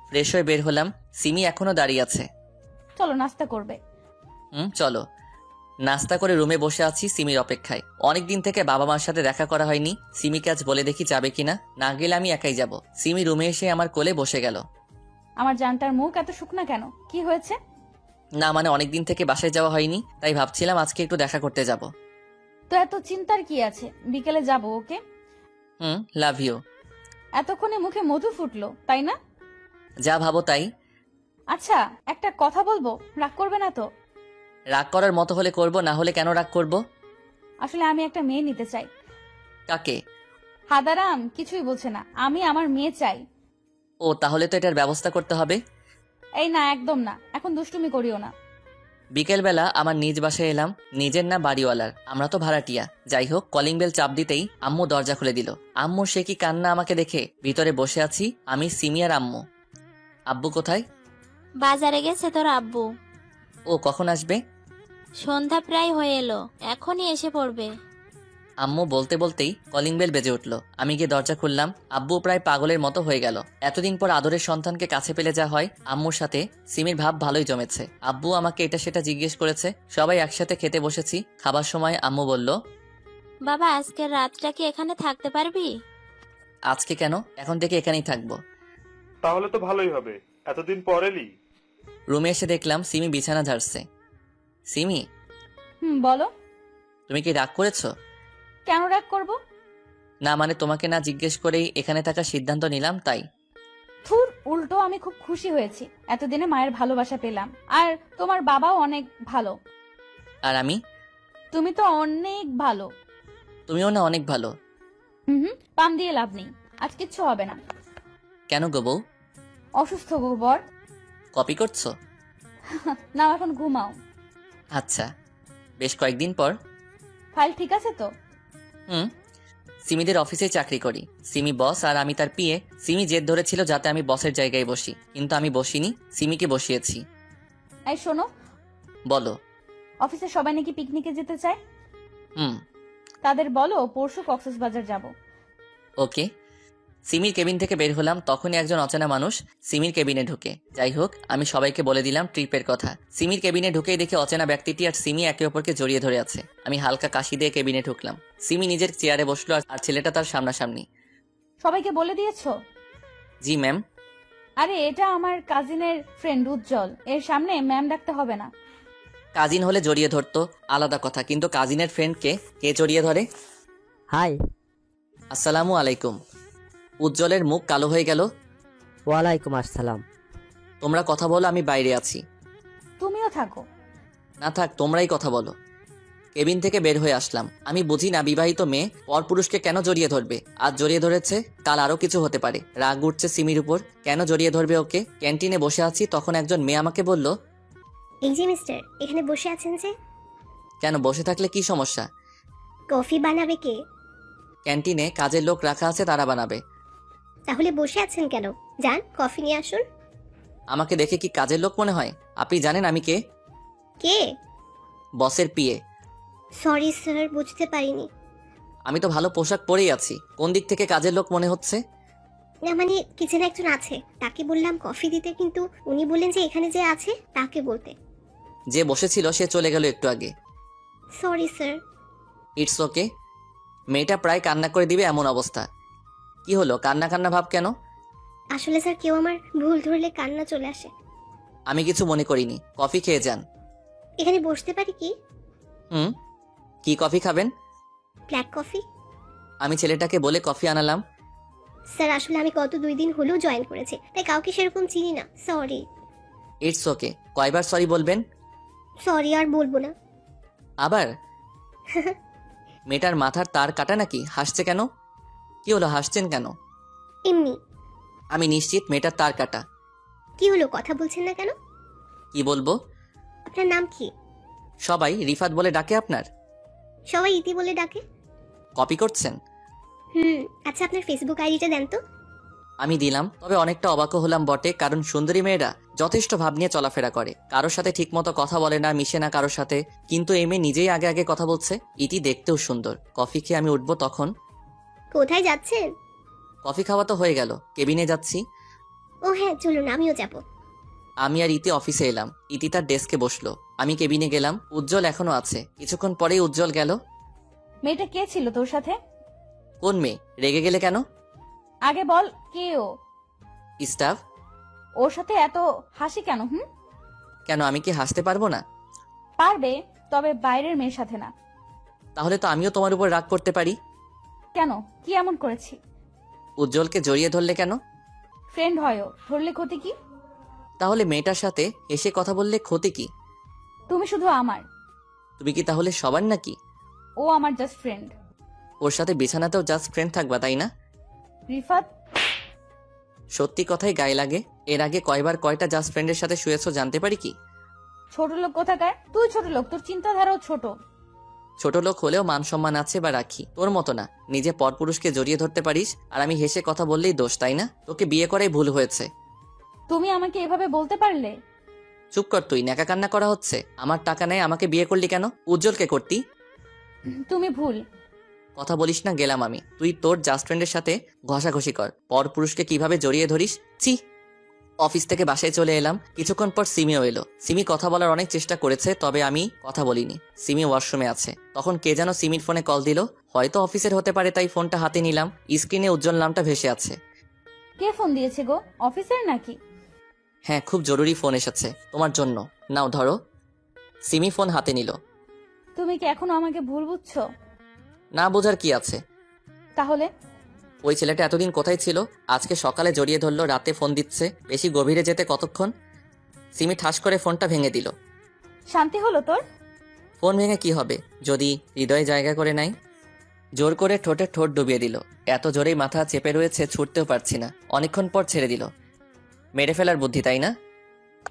ফ্রেশ হয়ে বের হলাম। সিমি এখনো দাঁড়িয়ে আছে। চলো নাস্তা করবে। চলো। নাস্তা করে রুমে বসে আছি সিমির অপেক্ষায়। অনেকদিন থেকে বাবা মার সাথে দেখা করা হয়নি। সিমিকে আজ বলে দেখি যাবে কিনা। না গেলে আমি একাই যাব। সিমি রুমে এসে আমার কোলে বসে গেল। আমার জানটার মুখ এত শুকনা কেন? কি হয়েছে? না মানে অনেকদিন থেকে বাসায় যাওয়া হয়নি, তাই ভাবছিলাম আজকে একটু দেখা করতে যাব। তো এত চিন্তার কি আছে? বিকেলে যাব, ওকে? Love you. এতক্ষণে মুখে মধু ফুটলো, তাই না? যা ভাবো তাই। আচ্ছা, একটা কথা বলবো, রাগ করবে না তো? রাগ করার মতো হলে করব, না হলে কেন রাগ করব? আসলে আমি একটা মেয়ে নিতে চাই। কাকে? হাদারাম কিছুই বলছে না, আমি আমার মেয়ে চাই। ও তাহলে তো এটার ব্যবস্থা করতে হবে। এই না, একদম না, এখন দুষ্টুমি করিও না। বিকেলবেলা আমার নিজ বাসায় এলাম, নিজের না বাড়িওয়ালার, আমরা তো ভাড়াটিয়া। যাই হোক, কলিং বেল চাপ দিতেই আম্মু দরজা খুলে দিল। আম্মু সে কি কান্না আমাকে দেখে। ভিতরে বসে আছি আমি, সিমি আর আম্মু। আব্বু কোথায়? বাজারে গেছে তোর আব্বু। ও কখন আসবে? সন্ধ্যা প্রায় হয়ে এলো, এখনই এসে পড়বে। আম্মু বলতে বলতেই কলিং বেল বেজে উঠল। আমি গিয়ে দরজা খুললাম। আব্বু প্রায় পাগলের মতো হয়ে গেল। এতদিন পর আদরের সন্তানকে কাছে পেলে যা হয়, আম্মুর সাথে সিমির ভাব ভালোই জমেছে। আব্বু আমাকে এটা সেটা জিজ্ঞেস করেছে। সবাই একসাথে খেতে বসেছি। খাবার সময় আম্মু বলল, বাবা আজকের রাতটা কি এখানে থাকতে পারবি? আজকে কেন, এখন থেকে এখানেই থাকবো। তাহলে তো ভালোই হবে, এতদিন পর এলি। রুমে এসে দেখলাম সিমি বিছানা ঝাড়ছে। সিমি, বলো। তুমি কি রাগ করেছো? কেন রাগ করব? না মানে তোমাকে না জিজ্ঞেস করেই এখানে থাকার সিদ্ধান্ত নিলাম তাই। থুর, উল্টো আমি খুব খুশি হয়েছি, এতদিনে মায়ের ভালোবাসা পেলাম। আর তোমার বাবাও অনেক ভালো। আর আমি? তুমি তো অনেক ভালো। তুমিও না অনেক ভালো। পাম দিয়ে লাভ নেই, আজ কিচ্ছু হবে না। কেন গো বউ? অসুস্থ গোবর। কপি করছো? না, এখন ঘুমাও। আচ্ছা। বেশ কয়েকদিন পর। ফাইল ঠিক আছে তো? সিমিদের অফিসে চাকরি করি। সিমি বস আর আমি তার পিএ। সিমি জেদ ধরেছিল যাতে আমি বসের জায়গায় বসি, কিন্তু আমি বসিনি, সিমিকে বসিয়েছি। এই শোনো। বলো। অফিসে সবাই নাকি পিকনিকে যেতে চায়। হুম। তাদের বলো পরশু কক্সবাজার যাব। ওকে। সিমির কেবিন থেকে বের হলাম, তখনই একজন অচেনা মানুষ সিমির কেবিনে ঢুকে। যাই হোক, আমি সবাইকে বলে দিলাম ট্রিপের কথা। সিমির কেবিনে ঢুকেই দেখে অচেনা ব্যক্তিটি আর সিমি একে অপরকে জড়িয়ে ধরে আছে। আমি হালকা কাশি দিয়ে কেবিনে ঢুকলাম। সিমি নিজের চেয়ারে বসলো আর ছেলেটা তার সামনাসামনি। সবাইকে বলে দিয়েছো? জি ম্যাম। আরে এটা আমার কাজিনের ফ্রেন্ড উজ্জ্বল, এর সামনে ম্যাম ডাকতে হবে না। কাজিন হলে জড়িয়ে ধরতো, আলাদা কথা, কিন্তু কাজিনের ফ্রেন্ডকে কে জড়িয়ে ধরে? হাই। আসসালামু আলাইকুম। উজ্জ্বলের মুখ কালো হয়ে গেল। ওয়ালাইকুম আসসালাম। তোমরা কথা বলো, আমি বাইরে আছি। তুমিও থাকো। না থাক, তোমরাই কথা বলো। কেবিন থেকে বের হয়ে আসলাম। আমি বুঝি না বিবাহিত মেয়ে পরপুরুষকে কেন জড়িয়ে ধরবে। আজ জড়িয়ে ধরেছে, কাল আরো কিছু হতে পারে। রাগ উঠছে সিমির উপর, কেন জড়িয়ে ধরবে ওকে। ক্যান্টিনে বসে আছি, তখন একজন মেয়ে আমাকে বলল, এই যে মিস্টার, এখানে বসে আছেন যে? কেন, বসে থাকলে কি সমস্যা? কফি বানাবে কে? ক্যান্টিনে কাজের লোক রাখা আছে, তারা বানাবে। তাহলে বসে আছেন কেন? যান কফি নিয়ে আসুন। আমাকে দেখে কি কাজের লোক মনে হয়? আপনি জানেন আমি কে? কে? বসের পিএ। সরি স্যার, বুঝতে পারিনি। আমি তো ভালো পোশাক পরেই আছি, কোন দিক থেকে কাজের লোক মনে হচ্ছে? না মানে কিচেনে একজন আছে, তাকে বললাম কফি দিতে, কিন্তু উনি বললেন যে এখানে যে আছে তাকে বলতে। যে বসেছিল সে চলে গেল একটু আগে। Sorry sir. It's okay. মেয়েটা প্রায় কান্না করে দিবে এমন অবস্থা। কি হলো, কান্না কান্না ভাব কেন? আসলে স্যার, কেউ আমার ভুল ধরলে কান্না চলে আসে। আমি কিছু মনে করিনি, কফি খেয়ে যান। এখানে বসতে পারি কি? কি কফি খাবেন? Black coffee. আমি ছেলেটাকে বলে কফি আনালাম। স্যার আসলে আমি গত 2 দিন হলেও জয়েন করেছি, তাই কাউকে সেরকম চিনি না, সরি। It's okay. কয়বার সরি বলবেন? সরি আর বলবো না। আবার? মেয়েটার মাথার তার কাটা নাকি? হাসছে কেন? কি হলো, হাসছেন কেন? এমনি। আমি নিশ্চিত মেয়েটার তার কাটা। কি হলো, কথা বলছেন না কেন? কি বলবো? আপনার নাম কি? সবাই রিফাত বলে ডাকে। আপনার? সবাই ইতি বলে ডাকে। কপি করছেন? আচ্ছা আপনার ফেসবুক আইডিটা দেন তো। আমি দিলাম, তবে অনেকটা অবাক হলাম বটে, কারণ সুন্দরী মেয়েরা যথেষ্ট ভাব নিয়ে চলাফেরা করে, কারোর সাথে ঠিকমতো কথা বলে না, মিশে না কারোর সাথে। কিন্তু এই মেয়ে নিজেই আগে আগে কথা বলছে। ইতি দেখতেও সুন্দর। কফি খেয়ে আমি উঠবো তখন। কোথায় যাচ্ছেন? কফি খাওয়া তো হয়ে গেল, কেবিনে যাচ্ছি। ও হ্যাঁ চলুন, আমিও যাব। আমি আর ইতি অফিসে এলাম। ইতি তার ডেস্কে বসলো, আমি কেবিনে গেলাম। উজ্জ্বল এখনো আছে। কিছুক্ষণ পরেই উজ্জ্বল গেল। মেয়েটা কে ছিল তোর সাথে? কোন মেয়ে? রেগে গেলে কেন? আগে বল কে ও? স্টাফ। ওর সাথে এত হাসি কেন? কেন, আমি কি হাসতে পারবো না? পারবে, তবে বাইরের মেয়ের সাথে না। তাহলে তো আমিও তোমার উপর রাগ করতে পারি। কেন, কি এমন করেছি? উজ্জ্বলকে জড়িয়ে ধরলে কেন? ফ্রেন্ড হয়ও, ধরলে ক্ষতি কি? তাহলে মেয়েটার সাথে এসে কথা বললে ক্ষতি কি? তুমি শুধু আমার। তুমি কি তাহলে সবার নাকি? ও আমার জাস্ট ফ্রেন্ড। ওর সাথে বিছানাতেও জাস্ট ফ্রেন্ড থাকবা, তাই না? রিফাত। সত্যি কথাই গায়ে লাগে। এর আগে কয়বার কয়টা জাস্ট ফ্রেন্ডের সাথে শুয়েছো জানতে পারি কি? ছোট লোক কোথাকার? তুই ছোট লোক, তোর চিন্তাধারাও ছোট। ছোট লোক হলেও মান সম্মান আছে বা রাখি, তোর মতো না। নিজে পরপুরুষকে জড়িয়ে ধরতে পারিস আর আমি হেসে কথা বললেই দোষ, তাই না? তোকে বিয়ে করাই ভুল হয়েছে। তুমি আমাকে এভাবে বলতে পারলে? চুপ কর তুই, ন্যাকা কান্না করা হচ্ছে। আমার টাকা নেই, আমাকে বিয়ে করলি কেন? উজ্জ্বলকে করতি। তুমি ভুল। কথা বলিস না, গেলাম আমি। তুই তোর জাস্ট ফ্রেন্ডের সাথে ঘষাঘষি কর, পরপুরুষকে কিভাবে জড়িয়ে ধরিস। ছি। অফিস থেকে বাসায় চলে এলাম, কিছুক্ষণ পর সিমিও এলো। সিমি কথা বলার অনেক চেষ্টা করেছে, তবে আমি কথা বলিনি। সিমি ওয়াশরুমে আছে। তখন কে যেন সিমির ফোনে কল দিল, হয়তো অফিসের হতে পারে, তাই ফোনটা হাতে নিলাম। স্ক্রিনে উজ্জ্বল নামটা ভেসে আছে। কে ফোন দিয়েছে গো? অফিসের নাকি? হ্যাঁ, খুব জরুরি ফোন এসেছে তোমার জন্য। নাও ধরো। সিমি ফোন হাতে নিল। তুমি কি এখনো আমাকে ভুল বুঝছো? না বোঝার কি আছে? তাহলে ওই ছেলেটা এতদিন কোথায় ছিল? আজকে সকালে জড়িয়ে ধরলো, রাতে ফোন দিচ্ছে। বেশি গভীরে যেতে কতক্ষণ? সিমি ঠাস করে ফোনটা ভেঙে দিল। শান্তি হলো তোর? ফোন ভেঙে কি হবে যদি হৃদয়ে জায়গা করে নাই? জোর করে ঠোঁটে ঠোঁট ডুবিয়ে দিল। এত জোরেই মাথা চেপে রয়েছে, ছুটতেও পারছি না। অনেকক্ষণ পর ছেড়ে দিল। মেরে ফেলার বুদ্ধি, তাই না?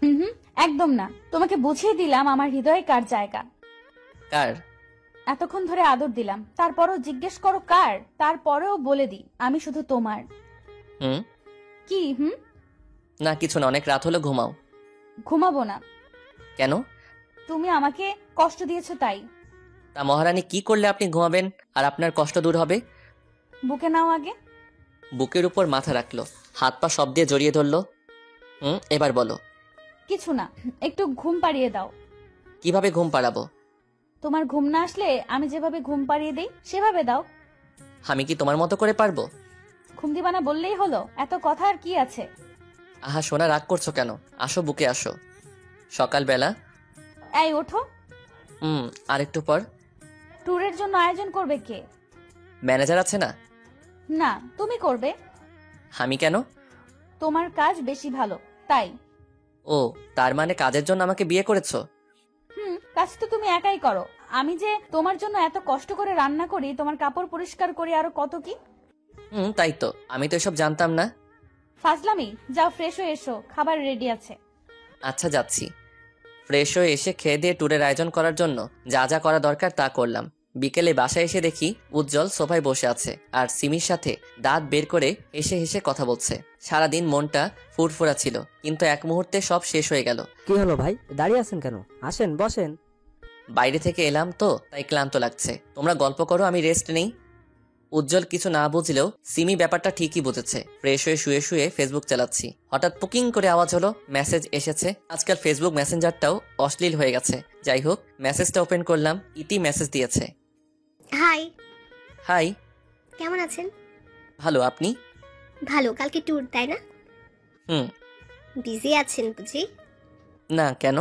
হুম, একদম না। তোমাকে বুঝিয়ে দিলাম আমার হৃদয়ে কার জায়গা। কার? এতক্ষণ ধরে আদর দিলাম, তারপরও জিজ্ঞেস করো কার? তারপরেও বলে দিই আমি শুধু তোমার। হুম? কি হুম? না কিছু না, অনেক রাত হলো, ঘুমাও। ঘুমাবো না। কেন? তুমি আমাকে কষ্ট দিয়েছো তাই। তা মহারানী, কি করলে আপনি ঘুমাবেন আর আপনার কষ্ট দূর হবে? বুকে নাও আগে। বুকের উপর মাথা রাখলো, হাত পা সব দিয়ে জড়িয়ে ধরলো। এবার বলো। কিছু না, একটু ঘুম পাড়িয়ে দাও। কিভাবে ঘুম পাড়াবো? তোমার ঘুম না আসলে আমি যেভাবে ঘুম পাড়িয়ে দেই সেভাবে দাও। আমি কি তোমার মতো করে পারবো? ঘুম দিবা না বললেই হলো, এত কথা আর কি আছে? আহা সোনা, রাগ করছো কেন? আসো, বুকে আসো। সকালবেলা। এই ওঠো। আরেকটু পর। ট্যুরের জন্য আয়োজন করবে কে? ম্যানেজার আছে না? না, তুমি করবে। আমি কেন? তোমার কাজ বেশি ভালো তাই। ও, তার মানে কাজের জন্য আমাকে বিয়ে করেছো? কাজ তো তুমি একাই করো। আমি যে তোমার জন্য এত কষ্ট করে রান্না করি, তোমার কাপড় পরিষ্কার করি, আরো কত কি। তাই তো, আমি তো এসব জানতাম না। ফাজলামি। যাও ফ্রেশ হয়ে এসো, খাবার রেডি আছে। আচ্ছা যাচ্ছি। ফ্রেশ হয়ে এসে খেয়ে দিয়ে ট্যুরের আয়োজন করার জন্য যা যা করা দরকার তা করলাম। বিকেলে বাসায় এসে দেখি উজ্জ্বল সোফায় বসে আছে আর সিমির সাথে দাঁত বের করে হেসে হেসে কথা বলছে। সারাদিন মনটা ফুরফুরা ছিল, কিন্তু এক মুহূর্তে সব শেষ হয়ে গেল। কি হলো ভাই, দাঁড়িয়ে আছেন কেন? আসেন বসেন। বাইরে থেকে এলাম তো, তাই ক্লান্ত লাগছে। তোমরা গল্প করো, আমি রেস্ট নেই। উজ্জ্বল কিছু না বুঝলেও সিমি ব্যাপারটা ঠিকই বুঝেছে। ফ্রেশ হয়ে শুয়ে শুয়ে ফেসবুক চালাচ্ছি, হঠাৎ পুকিং করে আওয়াজ হলো, মেসেজ এসেছে। আজকাল ফেসবুক মেসেঞ্জারটাও অশ্লীল হয়ে গেছে। যাই হোক, মেসেজটা ওপেন করলাম। ইতি মেসেজ দিয়েছে। হাই। হাই। কেমন আছেন? ভালো, আপনি? ভালো। কালকে ট্যুর তাই না? হুম। বিজি আছেন বুঝি? না, কেন?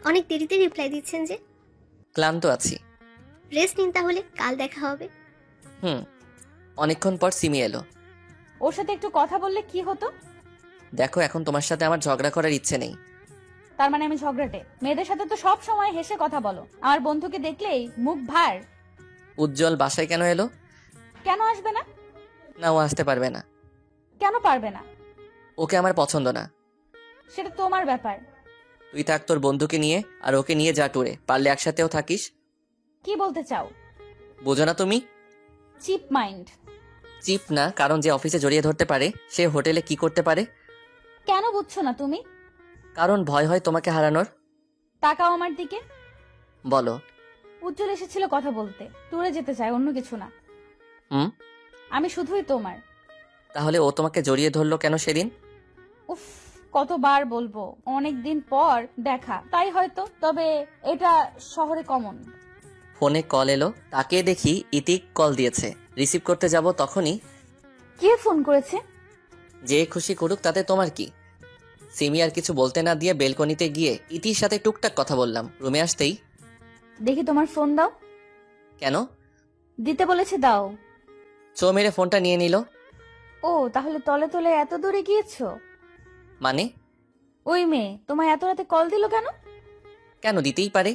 অনেক দেরিতে রিপ্লাই দিচ্ছেন যে। ক্লান্ত আছি। রেস্ট নিন তাহলে, কাল দেখা হবে। অনেকক্ষণ পর সিমি এলো। ওর সাথে একটু কথা বললে কি হতো? দেখো, এখন তোমার সাথে আমার ঝগড়া করার ইচ্ছে নেই। তার মানে আমি ঝগড়াটে? মেয়েদের সাথে তো সব সময় হেসে কথা বলো, আমার বন্ধুকে দেখলেই মুখ ভার। উজ্জ্বল বাসায় কেন এলো? কেন আসবে না? না, ও আসতে পারবে না। কেন পারবে না? ওকে আমার পছন্দ না। সেটা তোমার ব্যাপার। তুই থাক তোর বন্ধুকে নিয়ে, আর ওকে নিয়ে যা ট্যুরে, পারলে একসাথেও থাকিস। কি বলতে চাও? বোঝো না তুমি? Chip mind. চিপ না, কারণ যে অফিসে জড়িয়ে ধরতে পারে সে হোটেলে কি করতে পারে। কেন বুঝছো না তুমি? কারণ ভয় হয় তোমাকে হারানোর। তাকাও আমার দিকে। বলো। উজ্জ্বল এসেছিল কথা বলতে, ট্যুরে যেতে চায়, অন্য কিছু না। আমি শুধুই তোমার। তাহলে ও তোমাকে জড়িয়ে ধরলো কেন সেদিন? উফ, কতবার বলবো, অনেক দিন পর দেখা তাই হয়তো, তবে এটা শহরে কমন। ফোনে কল এলো, তাকে দেখি ইতিক কল দিয়েছে। রিসিভ করতে যাব তখনই। কে ফোন করেছে? যে খুশি করুক, তাতে তোমার কি? সিমি আর কিছু বলতে না দিয়ে বেলকনিতে গিয়ে ইতির সাথে টুকটাক কথা বললাম। রুমে আসতেই দেখি তোমার ফোন দাও। কেন? দিতে বলেছে, দাও। চো মেরে ফোনটা নিয়ে নিল। ও, তাহলে তলে তলে এত দূরে গিয়েছো? মানে? ওই মেয়ে তোমায় এত রাতে কল দিল কেন? কেন দিতেই পারে।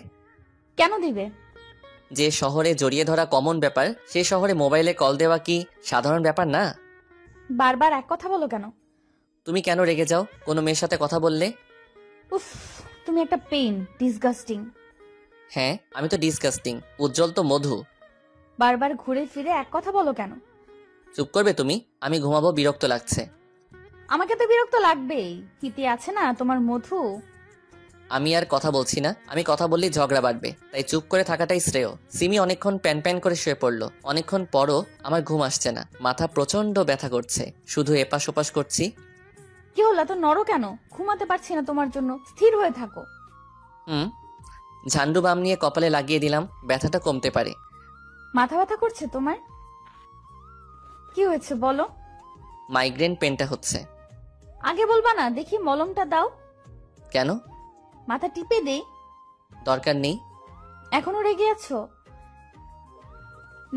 কেন দিবে? যে শহরে জড়িয়ে ধরা কমন ব্যাপার, সে শহরে মোবাইলে কল দেওয়া কি সাধারণ ব্যাপার না? বারবার এক কথা বলো কেন? তুমি কেন রেগে যাও কোনো মেয়ের সাথে কথা বললে? উফ, তুমি একটা পেইন, ডিসগাস্টিং। হ্যাঁ, আমি তো ডিসগাস্টিং, উজ্জ্বল তো মধু। বারবার ঘুরে ফিরে এক কথা বলো কেন? চুপ করবে তুমি? আমি ঘুমাবো, বিরক্ত লাগছে। আমাকে তো বিরক্ত লাগবেই, হিতে আছে না তোমার মধু। আমি আর কথা বলছি না, আমি কথা বললেই ঝগড়া বাড়বে, তাই চুপ করে থাকাটাই শ্রেয়। সিমি অনেকক্ষণ প্যান প্যান করে শুয়ে পড়লো। অনেকক্ষণ পরও আমার ঘুম আসছে না, মাথা প্রচন্ড ব্যথা করছে, শুধু এপাশ ওপাশ করছি। কি হলো, এত নড়ো কেন? ঘুমাতে পারছি না তোমার জন্য, স্থির হয়ে থাকো। ঝান্ডু বাম নিয়ে কপালে লাগিয়ে দিলাম, ব্যথাটা কমতে পারে। মাথা ব্যথা করছে তোমার? কি হয়েছে বলো। মাইগ্রেন পেনটা হচ্ছে। আগে বলবা না, দেখি মলমটা দাও। কেন? মাথা টিপে দেই। দরকার নেই। এখনো রেগে আছো?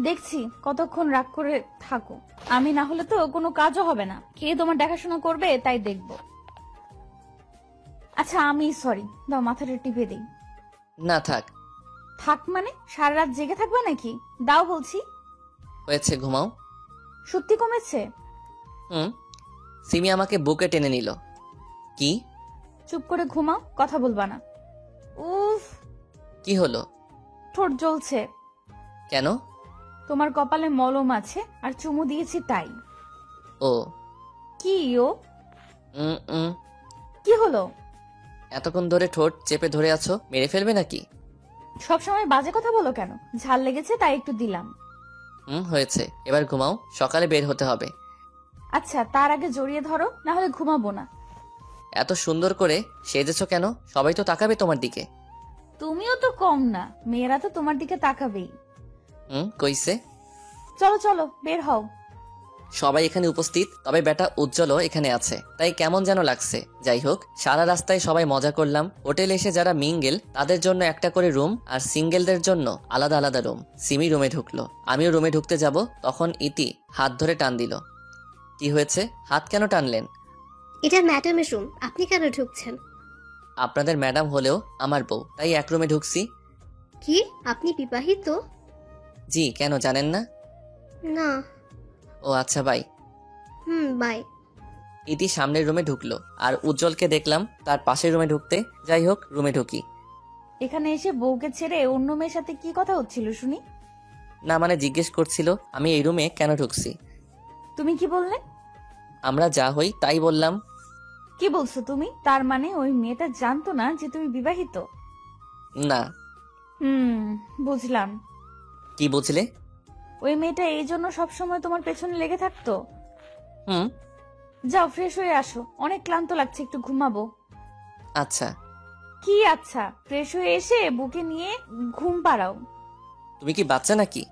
দেখছি কতক্ষণ রাগ করে থাকো। আমি না হলে তো কোনো কাজও হবে না, কে তোমার দেখাশোনা করবে তাই দেখবো। আচ্ছা আমি সরি, দাও মাথাটা টিপে দেই। না থাক। থাক মানে সারা রাত জেগে থাকবে নাকি? দাও বলছি। হয়েছে, ঘুমাও। সত্যি কমেছে? সিমি আমাকে বুকে টেনে নিল। কি? চুপ করে ঘুমাও, কথা বলবা না। উফ, কি হলো? ঠোঁট জ্বলছে। কেন? তোমার কপালে মলম আছে আর চুমু দিয়েছি তাই। ও। কি ও? উম কি হলো? এতক্ষণ ধরে ঠোঁট চেপে ধরে আছো, মেরে ফেলবে নাকি? সবসময় বাজে কথা বলো কেন? ঝাল লেগেছে তাই একটু দিলাম। হয়েছে, এবার ঘুমাও, সকালে বের হতে হবে। আচ্ছা তার আগে জড়িয়ে ধরো, না হলে ঘুমাবো না। এত সুন্দর করে সেজেছো কেন? সবাই তো তাকাবে তোমার দিকে। তুমিও তো কম না, মেয়েরা তো তোমার দিকে তাকাবেই। কইছে? চলো চলো বের হও। সবাই এখানে উপস্থিত, তবে বেটা উজ্জ্বলও এখানে আছে, তাই কেমন যেন লাগছে। যাই হোক, সারা রাস্তায় সবাই মজা করলাম। হোটেলে এসে যারা মিঙ্গেল তাদের জন্য একটা করে রুম, আর সিঙ্গেলদের জন্য আলাদা আলাদা রুম। সিমি রুমে ঢুকলো, আমিও রুমে ঢুকতে যাব, তখন ইতি হাত ধরে টান দিল। কি হয়েছে? হাত কেন টানলেন? এটা ম্যাডামের রুম, আপনি কেন ঢুকছেন? আপনাদের ম্যাডাম হলেও আমার বউ, তাই এক রুমে ঢুকছি। কি আপনি বিবাহিত? জি, কেন জানেন না? না। ও আচ্ছা, বাই। বাই। ইতি সামনের রুমে ঢুকলো, আর উজ্জ্বলকে দেখলাম তার পাশের রুমে ঢুকতে। যাই হোক, রুমে ঢুকি। এখানে এসে বউকে ছেড়ে অন্য মেয়ের সাথে কি কথা হচ্ছিল শুনি? না মানে জিজ্ঞেস করছিল আমি এই রুমে কেন ঢুকছি। তুমি কি বললে? আমরা যা হই তাই বললাম। কি বলছো তুমি? তার মানে ওই মেয়েটা জানতো না যে তুমি বিবাহিত? না। বুঝলাম। কি বুঝলে? ওই মেয়েটা এই জন্য সবসময় তোমার পেছনে লেগে থাকতো? হুম। যাও ফ্রেশ হয়ে আসো, অনেক ক্লান্ত লাগছে, একটু ঘুমাবো। আচ্ছা। কি আচ্ছা? ফ্রেশ হয়ে এসে বুকে নিয়ে ঘুম পাড়াও। তুমি কি বাচ্চা নাকি?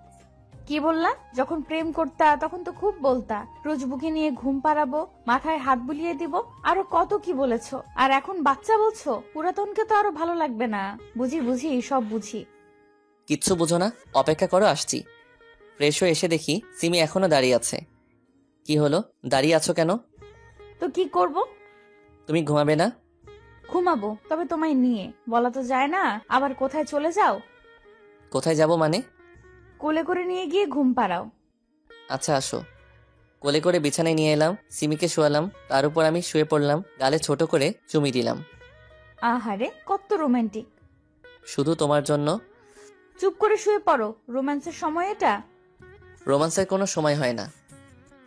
কি বললা? যখন প্রেম করতা তখন তো খুব বলতা রোজ বুকে নিয়ে ঘুম পাড়াবো, মাথায় হাত বুলিয়ে দিব, আরো কত কি বলেছো। আর এখন বাচ্চা বলছো? পুরাতনকে তো আরো ভালো লাগবে না? বুঝি বুঝি, সব বুঝি। কিচ্ছু বুঝো না, অপেক্ষা করো, আসছি। ফ্রেশ হয়ে এসে দেখি সিমি এখনো দাঁড়িয়ে আছে। কি হলো, দাঁড়িয়ে আছো কেন? তো কি করব? তুমি ঘুমাবে না? ঘুমাবো, তবে তোমায় নিয়ে। বলা তো যায় না, আবার কোথায় চলে যাও। কোথায় যাব মানে? কোলে করে নিয়ে গিয়ে ঘুম পাড়াও। আচ্ছা আসো। কোলে করে বিছানায় নিয়ে এলাম, সিমিকে শোয়ালাম, তার উপর আমি শুয়ে পড়লাম, গালে ছোট করে চুমি দিলাম। আহারে কত রোমান্টিক। শুধু তোমার জন্য। চুপ করে শুয়ে পড়ো, রোম্যান্সের সময় এটা? রোমান্সের কোনো সময় হয় না।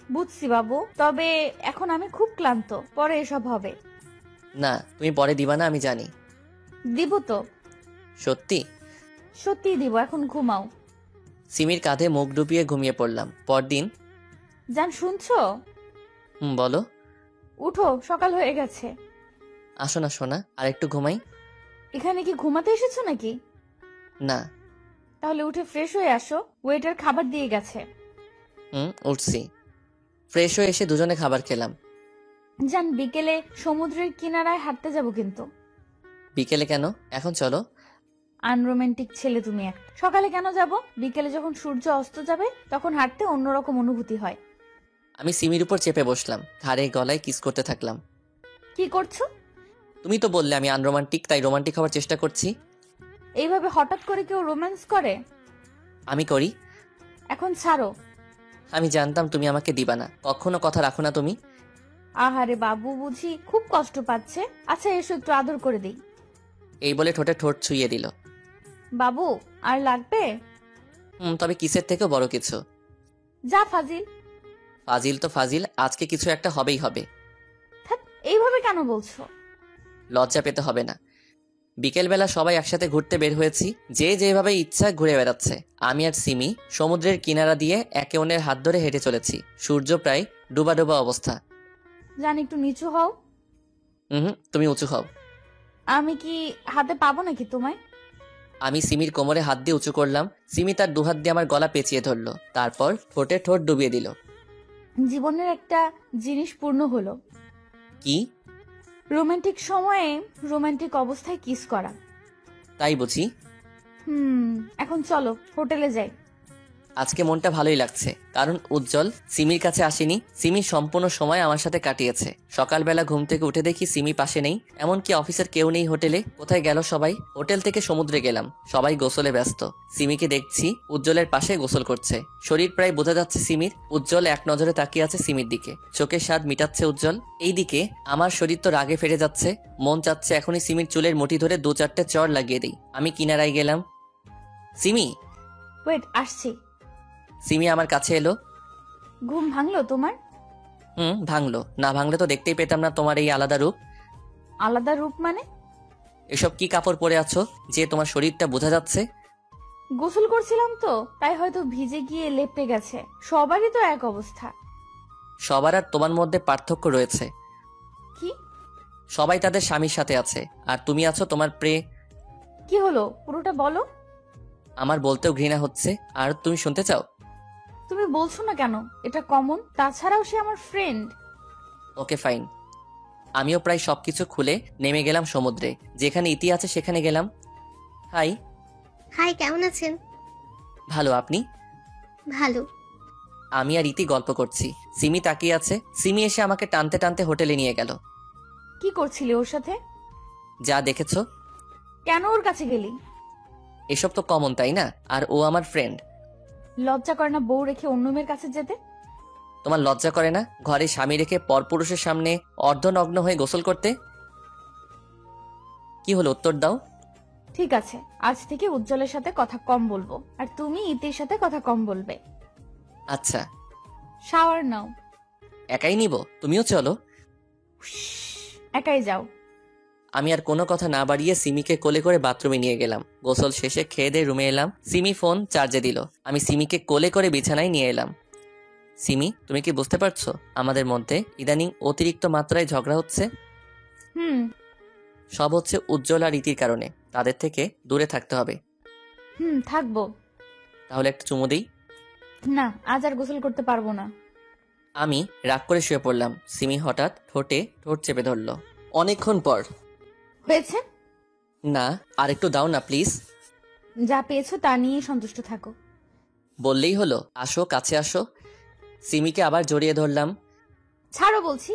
বুঝছি বাবু, তবে এখন আমি খুব ক্লান্ত, পরে এসব হবে। না, তুমি পরে দিবা না আমি জানি। দিব তো। সত্যি? সত্যি দিব, এখন ঘুমাও। সিমির কাঁধে মুখ ডুবিয়ে ঘুমিয়ে পড়লাম। পরদিন। জান শুনছো? বলো। উঠো, সকাল হয়ে গেছে। আসো না সোনা, আর একটু ঘুমাই। এখানে কি ঘুমাতে এসেছো নাকি? না। তাহলে উঠে ফ্রেশ হয়ে আসো, ওয়েটার খাবার দিয়ে গেছে। উঠছি। ফ্রেশ হয়ে এসে দুজনে খাবার খেলাম। জান বিকেলে সমুদ্রের কিনারায় হাঁটতে যাব কিন্তু। বিকেলে কেন? এখন চলো। আনরোমান্টিক ছেলে তুমি একটা। সকালে কেন যাব? বিকেলে যখন সূর্য অস্ত যাবে তখন হাঁটতে অন্যরকম অনুভূতি হয়। আমি সিমির উপর চেপে বসলাম, ঘাড়ে গলায় কিস করতে থাকলাম। কি করছো? তুমি তো বললে আমি আনরোমান্টিক, তাই রোমান্টিক হওয়ার চেষ্টা করছি। এইভাবে হঠাৎ করে কেউ রোম্যান্স করে? আমি করি। এখন ছাড়ো। আমি জানতাম তুমি আমাকে দিবা না, কখনো কথা রাখো না তুমি। আহারে বাবু বুঝি খুব কষ্ট পাচ্ছে। আচ্ছা এসো একটু আদর করে দিই। এই বলে ঠোঁটে ঠোঁট ছুঁয়ে দিল। বাবু আর লাগবে? তবে কিসের থেকেও বড় কিছু। যা ফাজিল। ফাজিল তো ফাজিল, আজকে কিছু একটা হবেই হবে। ধ্যাৎ, এইভাবে কেন বলছো? লজ্জা পেতে হবে না। বিকেলবেলা সবাই একসাথে ঘুরতে বের হয়েছি, যে যেভাবে ইচ্ছা ঘুরে বেড়াচ্ছে। আমি আর সিমি সমুদ্রের কিনারা দিয়ে একে অন্যের হাত ধরে হেঁটে চলেছি। সূর্য প্রায় ডুবা ডুবা অবস্থা। জানি একটু নিচু হও। তুমি উঁচু হও। আমি কি হাতে পাবো নাকি তোমায়? আমি সিমির কোমরে হাত দিয়ে উঁচু করলাম। সিমি তার দুহাত দিয়ে আমার গলা পেঁচিয়ে ধরলো, তারপর ঠোঁটে ঠোঁট ডুবিয়ে দিল। জীবনের একটা জিনিস পূর্ণ হলো। কি? রোমান্টিক সময়ে রোমান্টিক অবস্থায় কিস করা। তাই বুঝি? এখন চলো হোটেলে যাই। আজকে মনটা ভালোই লাগছে, কারণ উজ্জ্বল সিমির কাছে আসেনি। সিমি সম্পূর্ণ সময় আমার সাথে কাটিয়েছে। সকালবেলা ঘুম থেকে উঠে দেখি সিমি পাশে নেই, এমনকি অফিসের কেউ নেই হোটেলে। কোথায় গেল সবাই? হোটেল থেকে সমুদ্রে গেলাম, সবাই গোসলে ব্যস্ত। সিমিকে দেখছি উজ্জ্বলের পাশে গোসল করছে। শরীর প্রায় বোঝা যাচ্ছে সিমির। উজ্জ্বল এক নজরে তাকিয়ে আছে সিমির দিকে, চোখের স্বাদ মিটাচ্ছে উজ্জ্বল। এইদিকে আমার শরীর তো রাগে ফেটে যাচ্ছে। মন চাচ্ছে এখনই সিমির চুলের মুঠি ধরে 2-4টে চড় লাগিয়ে দিই। আমি কিনারায় গেলাম। সিমি! ওয়েট, আসছি। সিমি আমার কাছে এলো। ঘুম ভাঙলো তোমার? ভাঙলো। না ভাঙলে তো দেখতেই পেতাম না তোমার এই আলাদা রূপ। আলাদা রূপ মানে? এসব কি কাপড় পরে আছো যে তোমার শরীরটা বোঝা যাচ্ছে? গোসল করছিলাম তো, তাই হয়তো ভিজে গিয়ে লেপটে গেছে। সবারই তো এক অবস্থা। সবার আর তোমার মধ্যে পার্থক্য রয়েছে। কি? সবাই তাদের স্বামীর সাথে আছে, আর তুমি আছো তোমার কি হলো পুরোটা বলো। আমার বলতেও ঘৃণা হচ্ছে, আর তুমি শুনতে চাও? তুমি বলছো না কেন? এটা কমন। তাছাড়াও সে আমার ফ্রেন্ড। Okay fine. আমিও প্রায় সবকিছু খুলে নেমে গেলাম সমুদ্রে। যেখানে ইতি আছে সেখানে গেলাম। হাই। হাই, কেমন আছেন? ভালো, আপনি? ভালো। আমি আর ইতি গল্প করছি। সিমি তাকিয়ে আছে। সিমি এসে আমাকে টানতে টানতে হোটেলে নিয়ে গেল। কি করছিলি ওর সাথে? যা দেখেছো। কেন ওর কাছে গেলি? এসব তো কমন, তাই না? আর ও আমার ফ্রেন্ড। লজ্জা করে না বউ রেখে অন্য মেয়ের কাছে যেতে? তোমার লজ্জা করে না ঘরে স্বামী রেখে পরপুরুষের সামনে অর্ধনগ্ন হয়ে গোসল করতে? কি হলো, উত্তর দাও। ঠিক আছে, আজ থেকে উজ্জ্বলের সাথে কথা কম বলবো, আর তুমি ইতির সাথে কথা কম বলবে। আচ্ছা। শাওয়ার নাও। একাই নিব? তুমিও চলো। একাই যাও। আমি আর কোনো কথা না বাড়িয়ে সিমিকে কোলে করে বাথরুমে নিয়ে গেলাম। গোসল শেষে খেয়ে দিয়ে রুমে এলাম। সিমি ফোন চার্জে দিল। আমি সিমিকে কোলে করে বিছানায় নিয়ে এলাম। সিমি, তুমি কি বুঝতে পারছো আমাদের মধ্যে ইদানিং অতিরিক্ত মাত্রায় ঝগড়া হচ্ছে? সব হচ্ছে উজ্জ্বল আর রীতির কারণে। তাদের থেকে দূরে থাকতে হবে। থাকবো। তাহলে একটা চুমু দিই? না, আজ আর গোসল করতে পারবো না। আমি রাগ করে শুয়ে পড়লাম। সিমি হঠাৎ ঠোঁটে ঠোঁট চেপে ধরলো। অনেকক্ষণ পর। হয়েছে? না, আর একটু দাও না প্লিজ। যা পেয়েছো তা নিয়ে সন্তুষ্ট থাকো। বললেই হলো। আসো, কাছে আসো। সিমিকে আবার জড়িয়ে ধরলাম। ছাড়ো বলছি।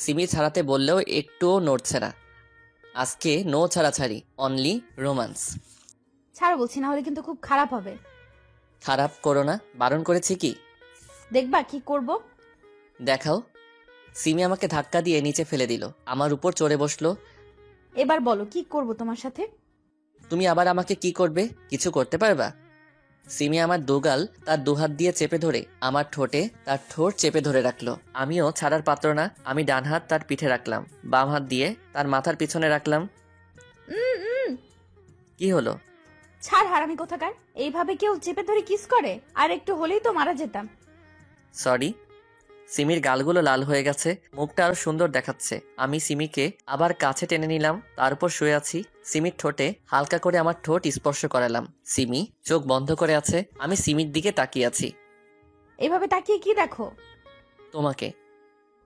সিমি ছাড়াতে বললেও একটুও নড়ছে না। আজকে নো ছাড়াছাড়ি, অনলি রোমান্স। ছাড়ো বলছি, না হলে কিন্তু খুব খারাপ হবে। খারাপ করো না, বারণ করেছি কি? দেখবা কি করব। দেখাও। সিমি আমাকে ধাক্কা দিয়ে নিচে ফেলে দিল, আমার উপর চড়ে বসলো। এবার বলো কি করব তোমার সাথে। তুমি আবার আমাকে কি করবে? কিছু করতে পারবা? সিমি আমার দুগাল তার দুহাত দিয়ে চেপে ধরে আমার ঠোঁটে তার ঠোঁট চেপে ধরে রাখলো। আমিও ছাড়ার পাত্র না। আমি ডান হাত তার পিঠে রাখলাম, বাম হাত দিয়ে তার মাথার পিছনে রাখলাম। কি হলো? ছাড় হারামি কোথাকার। এইভাবে কেউ চেপে ধরে কিস করে? আর একটু হলেই তো মারা যেতাম। সরি। সিমির গালগুলো লাল হয়ে গেছে, মুখটা আরো সুন্দর দেখাচ্ছে। আমি সিমিকে আবার কাছে টেনে নিলাম, তার উপর শুয়ে আছি। সিমির ঠোঁটে হালকা করে আমার ঠোঁট স্পর্শ করালাম। সিমি চোখ বন্ধ করে আছে। আমি সিমির দিকে তাকিয়ে আছি। এইভাবে তাকিয়ে কি দেখো? তোমাকে।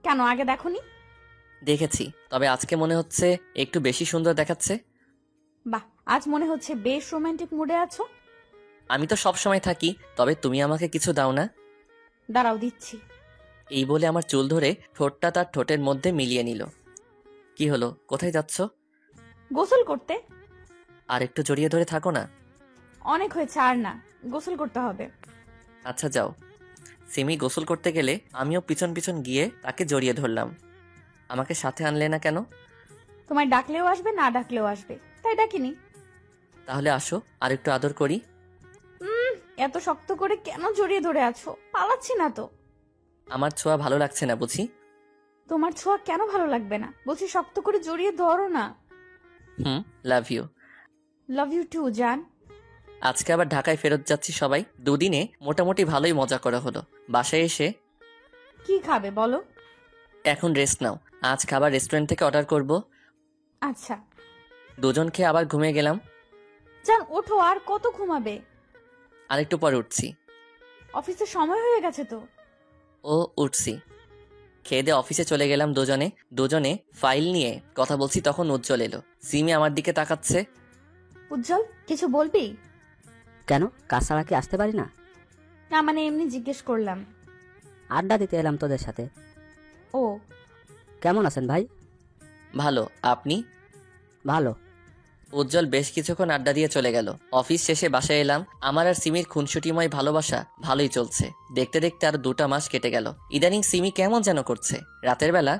কেন আগে দেখোনি? দেখেছি, তবে আজকে মনে হচ্ছে একটু বেশি সুন্দর দেখাচ্ছে। বাহ, আজ মনে হচ্ছে বেশ রোমান্টিক মুডে আছো। আমি তো সব সময় থাকি, তবে তুমি আমাকে কিছু দাও না? দাঁড়াও, দিচ্ছি। এই বলে আমার চুল ধরে ঠোঁটটা তার ঠোঁটের মধ্যে মিলিয়ে নিল। কি হলো, কোথায় যাচ্ছ? গোসল করতে। আর একটু জড়িয়ে ধরে থাকো না। অনেক হয়েছে, আর না, গোসল করতে হবে। আচ্ছা যাও। সিমি গোসল করতে গেলে আমিও পিছন পিছন গিয়ে তাকে জড়িয়ে ধরলাম। আমাকে সাথে আনলে না কেন? তোমায় ডাকলেও আসবে, না ডাকলেও আসবে, তাই ডাকিনি। তাহলে আসো, আর একটু আদর করি। এত শক্ত করে কেন জড়িয়ে ধরে আছো? পালাচ্ছি না তো। আমার ছোঁয়া ভালো লাগছে না বুঝি? তোমার ছোঁয়া কেন ভালো লাগবে না? বলছি শক্ত করে জড়িয়ে ধরো না। Love you. Love you too জান। আজকে আবার ঢাকায় ফেরত যাচ্ছি সবাই। দুদিনে মোটামুটি ভালোই মজা করা হলো। বাসায় এসে কি খাবে বলো? এখন রেস্ট নাও। আজ খাবার রেস্টুরেন্ট থেকে অর্ডার করব। আচ্ছা। দুজন খেয়ে আবার ঘুমিয়ে গেলাম। জান ওঠো, আর কত ঘুমাবে? আরেকটু পরে উঠছি। অফিসের সময় হয়ে গেছে তো। ও উঠছি। খেয়ে দিয়ে অফিসে চলে গেলাম দুজনে ফাইল নিয়ে কথা বলছি, তখন উজ্জ্বল এলো। সিমি আমার দিকে তাকাচ্ছে। উজ্জ্বল, কিছু বলবি? কেন, কাজ ছাড়া কি আসতে পারি না? না মানে এমনি জিজ্ঞেস করলাম। আড্ডা দিতে এলাম তোদের সাথে। ও কেমন আছেন ভাই? ভালো, আপনি? ভালো। উজ্জ্বল বেশ কিছুক্ষণ আড্ডা দিয়ে চলে গেল। অফিস শেষে বাসায় এলাম। আমার আর সিমির খুনসুটিময় ভালোবাসা ভালোই চলছে। দেখতে দেখতে আর 2টা মাস কেটে গেল। ইদানিং সিমি কেমন যেন করছে রাতের বেলা।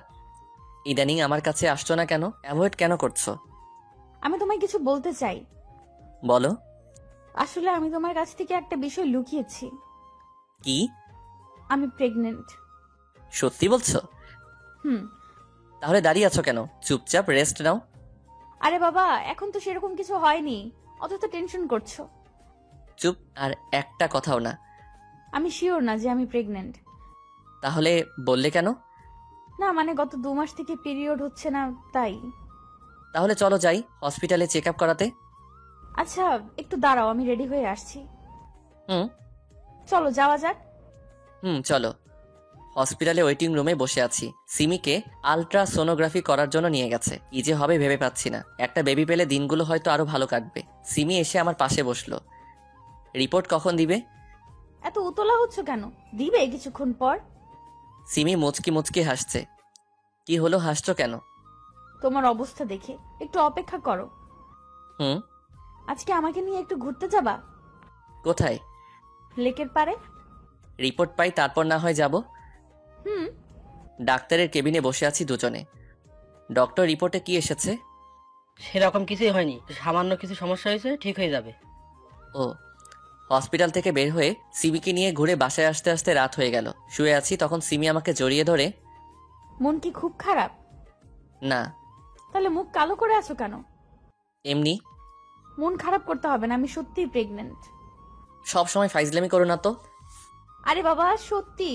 ইদানিং আমার কাছে আসছো না কেন? অ্যাভয়েড কেন করছো? আমি তোমায় কিছু বলতে চাই। বলো। আসলে আমি তোমার কাছ থেকে একটা বিষয় লুকিয়েছি। কি? আমি প্রেগনেন্ট। সত্যি বলছো? হুম। তাহলে দাঁড়িয়ে আছো কেন? চুপচাপ রেস্ট নাও। আরে বাবা, এখন তো সেরকম কিছু হয়নি, অত টেনশন করছো। চুপ, আর একটা কথাও না। আমি শিওর না যে আমি প্রেগনেন্ট। তাহলে বললে কেন? না মানে গত 2 মাস থেকে পিরিয়ড হচ্ছে না, তাই। তাহলে চলো যাই হসপিটালে চেক আপ করাতে। আচ্ছা একটু দাঁড়াও, আমি রেডি হয়ে আসছি। হুম চলো যাওয়া যাক। চলো। হসপিটালে ওয়েটিং রুমে বসে আছি। সিমিকে আলট্রাসোনোগ্রাফি করার জন্য নিয়ে গেছে। কি যে হবে ভেবে পাচ্ছি না। একটা বেবি পেলে দিনগুলো হয়তো আরো ভালো কাটবে। সিমি এসে আমার পাশে বসলো। রিপোর্ট কখন দিবে? এত উতলা হচ্ছ কেন? দিবে কিছুক্ষণ পর। সিমি মুচকি মুচকি হাসছে। কি হলো, হাসছো কেন? তোমার অবস্থা দেখে। একটু অপেক্ষা করো। হুম। আজকে আমাকে নিয়ে একটু ঘুরতে যাবা? কোথায়? লেকের পারে। রিপোর্ট পাই তারপর না হয় যাব। হুম। ডাক্তারের কেবিনে বসে আছি দুজনে। ডক্টর রিপোর্টে কি এসেছে? সেরকম কিছুই হয়নি, সামান্য কিছু সমস্যা হয়েছে, ঠিক হয়ে যাবে। ও। হসপিটাল থেকে বের হয়ে সিমিকে নিয়ে ঘুরে বাসায় আসতে আসতে রাত হয়ে গেল। শুয়ে আছি, তখন সিমি আমাকে জড়িয়ে ধরে। মন কি খুব খারাপ? না। তাহলে মুখ কালো করে আছো কেন? এমনি। মন খারাপ করতে হবে না, আমি সত্যিই প্রেগনেন্ট। সব সময় ফাইজলামি করো না তো। আরে বাবা সত্যি।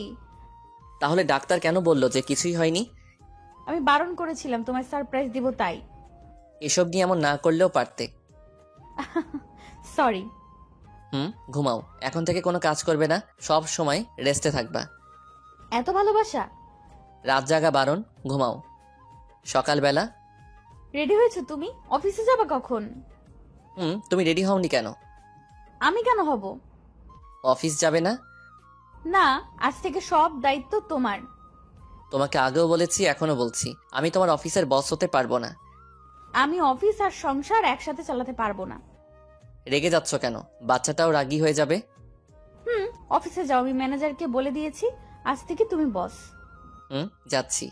তাহলে ডাক্তার কেন বললো যে কিছুই হয়নি? আমি বারণ করেছিলাম তোমায় সারপ্রাইজ দিব, তাই। এসব নিয়ে এমন না করলেও পারতে। সরি। ঘুমাও। এখন থেকে কোনো কাজ করবে না, সব সময় রেস্টে থাকবা। এত ভালোবাসা? রাত জাগা বারণ, ঘুমাও। সকালবেলা রেডি হয়েছো তুমি? অফিসে যাবা কখন? তুমি রেডি হওনি কেন? আমি কেন হব? অফিস যাবে না? না, আজ থেকে সব দায়িত্ব তোমার। তোমাকে আগেও বলেছি, এখনো বলছি, আমি তোমার অফিসের বস হতে পারবো না। আমি অফিস আর সংসার একসাথে চালাতে পারবো না। রেগে যাচ্ছ কেন? বাচ্চাটাও রাগী হয়ে যাবে। অফিসে যাও, আমি ম্যানেজারকে বলে দিয়েছি আজ থেকে তুমি বস। যাচ্ছি।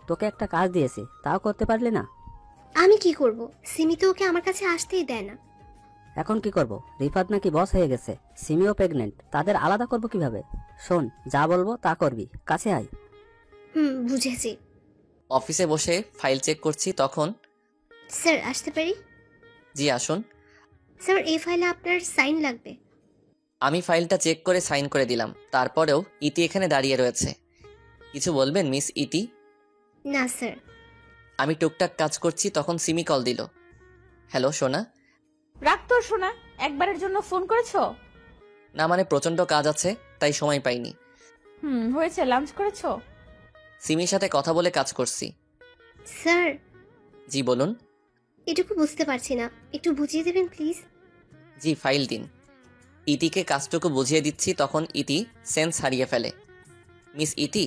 তোকে একটা কাজ দিয়েছি, তাও করতে পারলি না? আমি কি করব? সিমি তো ওকে আমার কাছে আসতেই দেয় না। এখন কি করব? রিফাত নাকি বস হয়ে গেছে, সিমিও প্রেগনেন্ট, তাদের আলাদা করব কিভাবে? শোন, যা বলবো তা করবি, কাছে আয়। বুঝেছি। অফিসে বসে ফাইল চেক করছি, তখন। স্যার আসতে পারি? জি আসুন। স্যার এই ফাইলে আপনার সাইন লাগবে। আমি ফাইলটা চেক করে সাইন করে দিলাম। তারপরেও ইতি এখানে দাঁড়িয়ে রয়েছে। কিছু বলবেন মিস ইতি? না স্যার। আমি টুকটাক কাজ করছি, তখন সিমি কল দিল। হ্যালো সোনা। রাখ তোর সোনা, একবারের জন্য ফোন করেছো? না মানে প্রচন্ড কাজ আছে, তাই সময় পাইনি। হয়েছে, লাঞ্চ করেছো? সিমির সাথে কথা বলে কাজ করছি। স্যার। জি বলুন। এটুকু বুঝতে পারছি না, একটু বুঝিয়ে দেবেন প্লিজ। জি ফাইল দিন। ইতিকে কাজটুকু বুঝিয়ে দিচ্ছি, তখন ইতি সেন্স হারিয়ে ফেলে। মিস ইতি,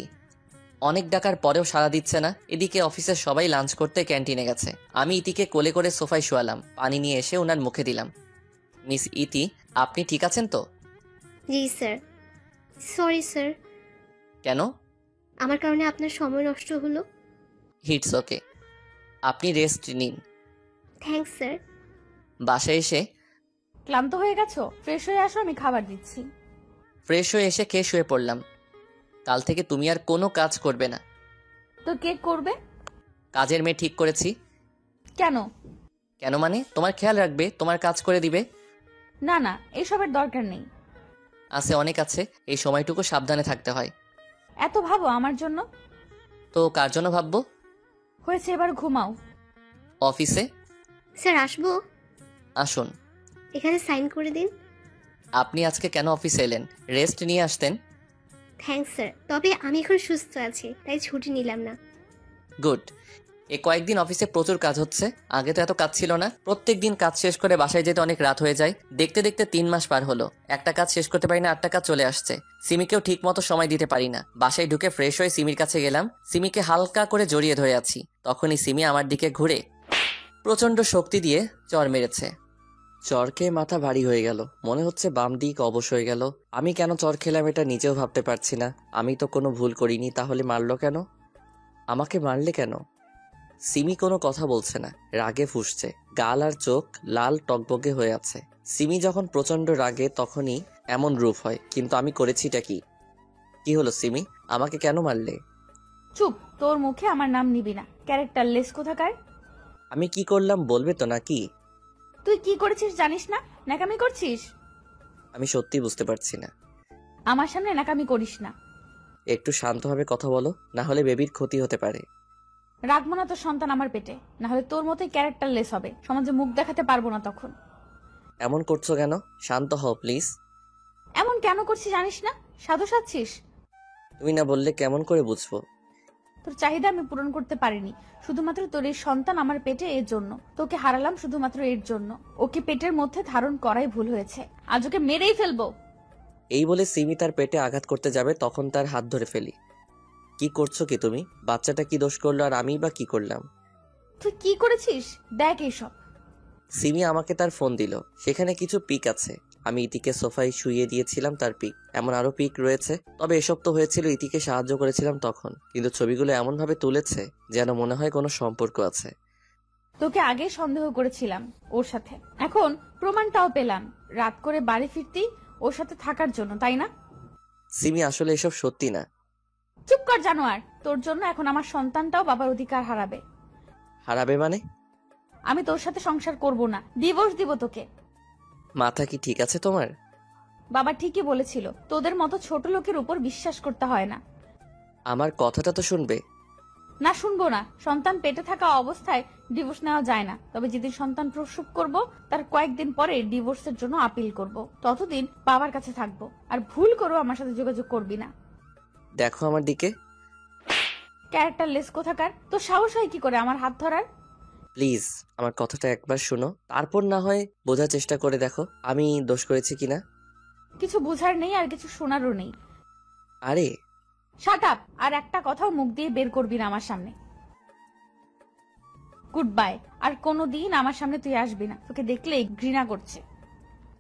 অনেক ডাকার পরেও সাড়া দিচ্ছে না। এদিকে অফিসের সবাই লাঞ্চ করতে ক্যান্টিনে গেছে। আমি ইতিকে কোলে করে সোফায় শোয়ালাম, পানি নিয়ে এসে ওনার মুখে দিলাম। মিস ইতি, আপনি ঠিক আছেন তো? জি স্যার। Sorry sir. কেন? আমার কারণে আপনার সময় নষ্ট হলো। ইটস ওকে, আপনি রেস্ট নিন। Thanks sir. বাসায় এসে ক্লান্ত হয়ে গেছো? ফ্রেশ হয়ে আসো, আমি খাবার দিচ্ছি। ফ্রেশ হয়ে এসে খেয়ে শুয়ে পড়লাম। কাল থেকে তুমি আর কোনো কাজ করবে না। তো কে করবে? কাজের মেয়ে ঠিক করেছি। কেন? কেন মানে? তোমার খেয়াল রাখবে, তোমার কাজ করে দিবে। না না, এসবের দরকার নেই। আছে, অনেক আছে। এই সময়টুকু সাবধানে থাকতে হয়। এত ভাবো আমার জন্য? তো কার জন্য ভাববো? হয়েছে, এবার ঘুমাও। অফিসে স্যার আসবো? আসুন। এখানে সাইন করে দিন। আপনি আজকে কেন অফিসে এলেন? রেস্ট নিয়ে আসতেন। থ্যাঙ্কস স্যার, তবে আমি এখন সুস্থ আছি, তাই ছুটি নিলাম না। গুড। এই কয়েকদিন অফিসে প্রচুর কাজ হচ্ছে। আগে তো এত কাজ ছিল না। প্রত্যেক দিন কাজ শেষ করে বাসায় যেতে অনেক রাত হয়ে যায়। দেখতে দেখতে 3 মাস পার হলো, একটা কাজ শেষ করতে পারি না, 8টা কাজ চলে আসছে। সিমিকেও ঠিক মতো সময় দিতে পারি না। বাসায় ঢুকে ফ্রেশ হয়ে সিমির কাছে গেলাম। সিমিকে হালকা করে জড়িয়ে ধরে আছি, তখনই সিমি আমার দিকে ঘুরে প্রচন্ড শক্তি দিয়ে চড় মেরেছে। চড় খেয়ে মাথা ভারী হয়ে গেল, মনে হচ্ছে বাম দিক অবশ হয়ে গেল। আমি কেন চড় খেলাম এটা নিজেও ভাবতে পারছি না। আমি তো কোনো ভুল করিনি, তাহলে মারলো কেন? আমাকে মারলে কেন? সিমি কোনো কথা বলছে না, রাগে ফুঁসছে। গাল আর চোখ লাল টকবগে হয়ে আছে। সিমি যখন প্রচন্ড রাগে তখনই এমন রূপ হয়, কিন্তু আমি করেছিটা কি? কি হলো সিমি, আমাকে কেন মারলে? চুপ, তোর মুখে আমার নাম নিবি না, ক্যারেক্টারলেস কোথাকার। আমি কি করলাম বলবে তো নাকি? তুই কি করেছিস জানিস না? নাকামি করছিস। আমি সত্যি বুঝতে পারছি না। আমার সামনে নাকামি করিস না। একটু শান্তভাবে কথা বলো, না হলে বেবির ক্ষতি হতে পারে। রাখবো না তোর সন্তান আমার পেটে, না হলে তোর মতোই ক্যারেক্টারলেস হবে, সমাজে মুখ দেখাতে পারবো না তখন। এমন করছো কেন? শান্ত হও প্লিজ। এমন কেন করছিস জানিস না? সাধু সাজছিস। তুমি না বললে কেমন করে বুঝবো? তোর চাহিদা আমি পূরণ করতে পারিনি, শুধুমাত্র তোর এই সন্তান আমার পেটে, এর জন্য তোকে হারালাম, শুধুমাত্র এর জন্য। ওকে পেটের মধ্যে ধারণ করাই ভুল হয়েছে, আজ ওকে মেরেই ফেলবো। এই বলে সিমি তার পেটে আঘাত করতে যাবে, তখন তার হাত ধরে ফেলি। কি করছো কি তুমি? বাচ্চাটা কি দোষ করলো আর আমি বা কি করলাম? তুই কি করেছিস দেখ এইসব। সিমি আমাকে তার ফোন দিল, সেখানে কিছু পিক আছে। আমি ইতিকে সোফায় শুইয়ে দিয়েছিলাম তার পিক, এমন আরো পিক রয়েছে। তবে এসব তো হয়েছিল ইতিকে সাহায্য করেছিলাম তখন, কিন্তু ছবিগুলো এমন ভাবে তুলেছে যেন মনে হয় কোনো সম্পর্ক আছে। তোকে আগে সন্দেহ করেছিলাম ওর সাথে, এখন প্রমাণটাও পেলাম। রাত করে বাড়ি ফিরতি ওর সাথে থাকার জন্য, তাই না? সিমি আসলে এসব সত্যি না। চুপ কর জানোয়ার, তোর জন্য এখন আমার সন্তানটাও বাবার অধিকার হারাবে। হারাবে মানে? আমি তোর সাথে সংসার করব না, ডিভোর্স দিব তোকে। মাথা কি ঠিক আছে তোমার? বাবা ঠিকই বলেছিল, তোদের মতো ছোট লোকের উপর বিশ্বাস করতে হয় না। আমার কথাটা তো শুনবে। না শুনবো না, সন্তান পেটে থাকা অবস্থায় ডিভোর্স নেওয়া যায় না। তবে যেদিন সন্তান প্রসব করব তার কয়েকদিন পরে ডিভোর্সের জন্য আপিল করব, ততদিন বাবার কাছে থাকবো। আর ভুল করো আমার সাথে যোগাযোগ করবি না। দেখো আমার দিকে। ক্যারেক্টারলেস কোথাকার, তোর সাহস হয় কি করে আমার হাত ধরার? প্লিজ আমার কথাটা একবার শোনো, তারপর না হয় বোঝার চেষ্টা করে দেখো আমি দোষ করেছি কিনা। কিছু বুঝার নেই আর কিছু শোনারও নেই। আরে শাট আপ, আর একটা কথাও মুখ দিয়ে বের করবি না আমার সামনে। গুড বাই, আর কোনোদিন আমার সামনে তুই আসবি না, তোকে দেখলেই ঘৃণা করছে।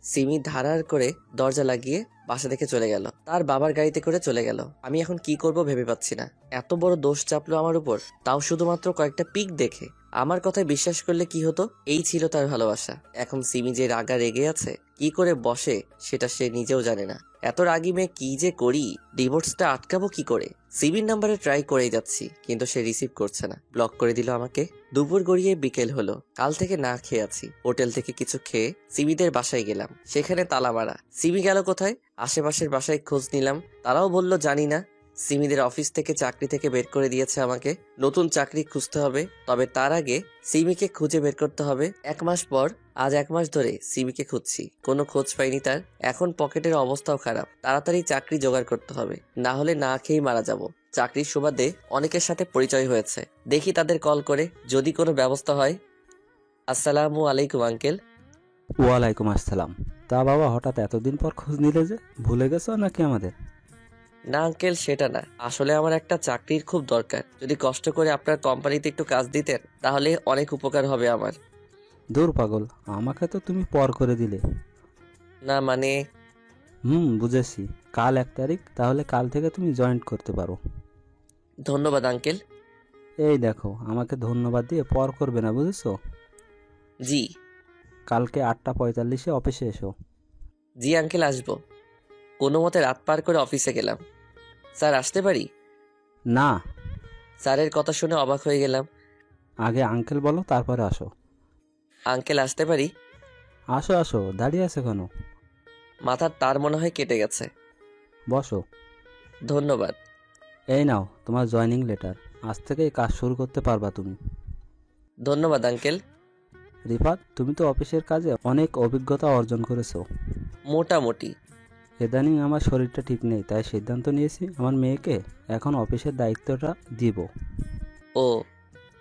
সিমি ধারার করে দরজা লাগিয়ে বাসা থেকে চলে গেল, তার বাবার গাড়িতে করে চলে গেল। আমি এখন কি করব ভেবে পাচ্ছি না। এত বড় দোষ চাপলো আমার উপর, তাও শুধুমাত্র কয়েকটা পিক দেখে। আমার কথায় বিশ্বাস করলে কি হতো? এই ছিল তার ভালোবাসা। এখন সিমি যে রাগা রেগে আছে, কি করে বসে সেটা সে নিজেও জানে না। এত রাগি মেয়ে কি যে করি, ডিভোর্সটা আটকাবো কি করে? সিমির নাম্বারে ট্রাই করেই যাচ্ছি, কিন্তু সে রিসিভ করছে না, ব্লক করে দিল আমাকে। দুপুর গড়িয়ে বিকেল হলো, কাল থেকে না খেয়ে আছি। হোটেল থেকে কিছু খেয়ে সিমিদের বাসায় গেলাম, সেখানে তালা মারা। সিমি গেল কোথায়? আশেপাশের বাসায় খোঁজ নিলাম, তারাও বলল জানি না। সিমিদের অফিস থেকে চাকরি থেকে বের করে দিয়েছে আমাকে, নতুন চাকরি খুঁজতে হবে। তবে তার আগে সিমিকে খুঁজে বের করতে হবে। 1 মাস পর, আজ 1 মাস ধরে সিমিকে খুঁজছি, কোনো খোঁজ পাইনি তার। এখন পকেটের অবস্থাও খারাপ, তাড়াতাড়ি চাকরি জোগাড় করতে হবে, না হলে না খেয়েই মারা যাব। চাকরির সুবাদে অনেকের সাথে পরিচয় হয়েছে, দেখি তাদের কল করে যদি কোনো ব্যবস্থা হয়। আসসালামু আলাইকুম আঙ্কেল। ওয়ালাইকুম আসসালাম। তা বাবা, হঠাৎ এতদিন পর খোঁজ নিলে যে, ভুলে গেছো নাকি আমাদের? না আঙ্কেল, সেটা না, আসলে আমার একটা চাকরির খুব দরকার। যদি কষ্ট করে আপনার কোম্পানিতে একটু কাজ দিতেন তাহলে অনেক উপকার হবে আমার। দূর পাগল, আমাকে তো তুমি পর করে দিলে। না মানে বুঝেছি। কাল 1 তারিখ, তাহলে কাল থেকে তুমি জয়েন্ট করতে পারো। ধন্যবাদ আঙ্কেল। এই দেখো, আমাকে ধন্যবাদ দিয়ে পর করবে না, বুঝেছো? জি। কালকে 8:45-এ অফিসে এসো। জি আঙ্কেল, আসবো। কোনো মতে রাত পার করে অফিসে গেলাম। স্যার, আসতে পারি? না, স্যারের কথা শুনে অবাক হয়ে গেলাম। আগে আঙ্কেল বলো, তারপরে আসো। আঙ্কেল, আসতে পারি? আসো আসো, দাঁড়িয়ে আছে কেন? মাথার তার মনে হয় কেটে গেছে। বসো। ধন্যবাদ। এই নাও তোমার জয়েনিং লেটার। আজ থেকেই কাজ শুরু করতে পারবা তুমি। ধন্যবাদ আঙ্কেল। রিফাত, তুমি তো অফিসের কাজে অনেক অভিজ্ঞতা অর্জন করেছো। মোটামুটি। ইদানিং আমার শরীরটা ঠিক নেই, তাই সিদ্ধান্ত নিয়েছি আমার মেয়েকে এখন অফিসের দায়িত্বটা দিব। ও,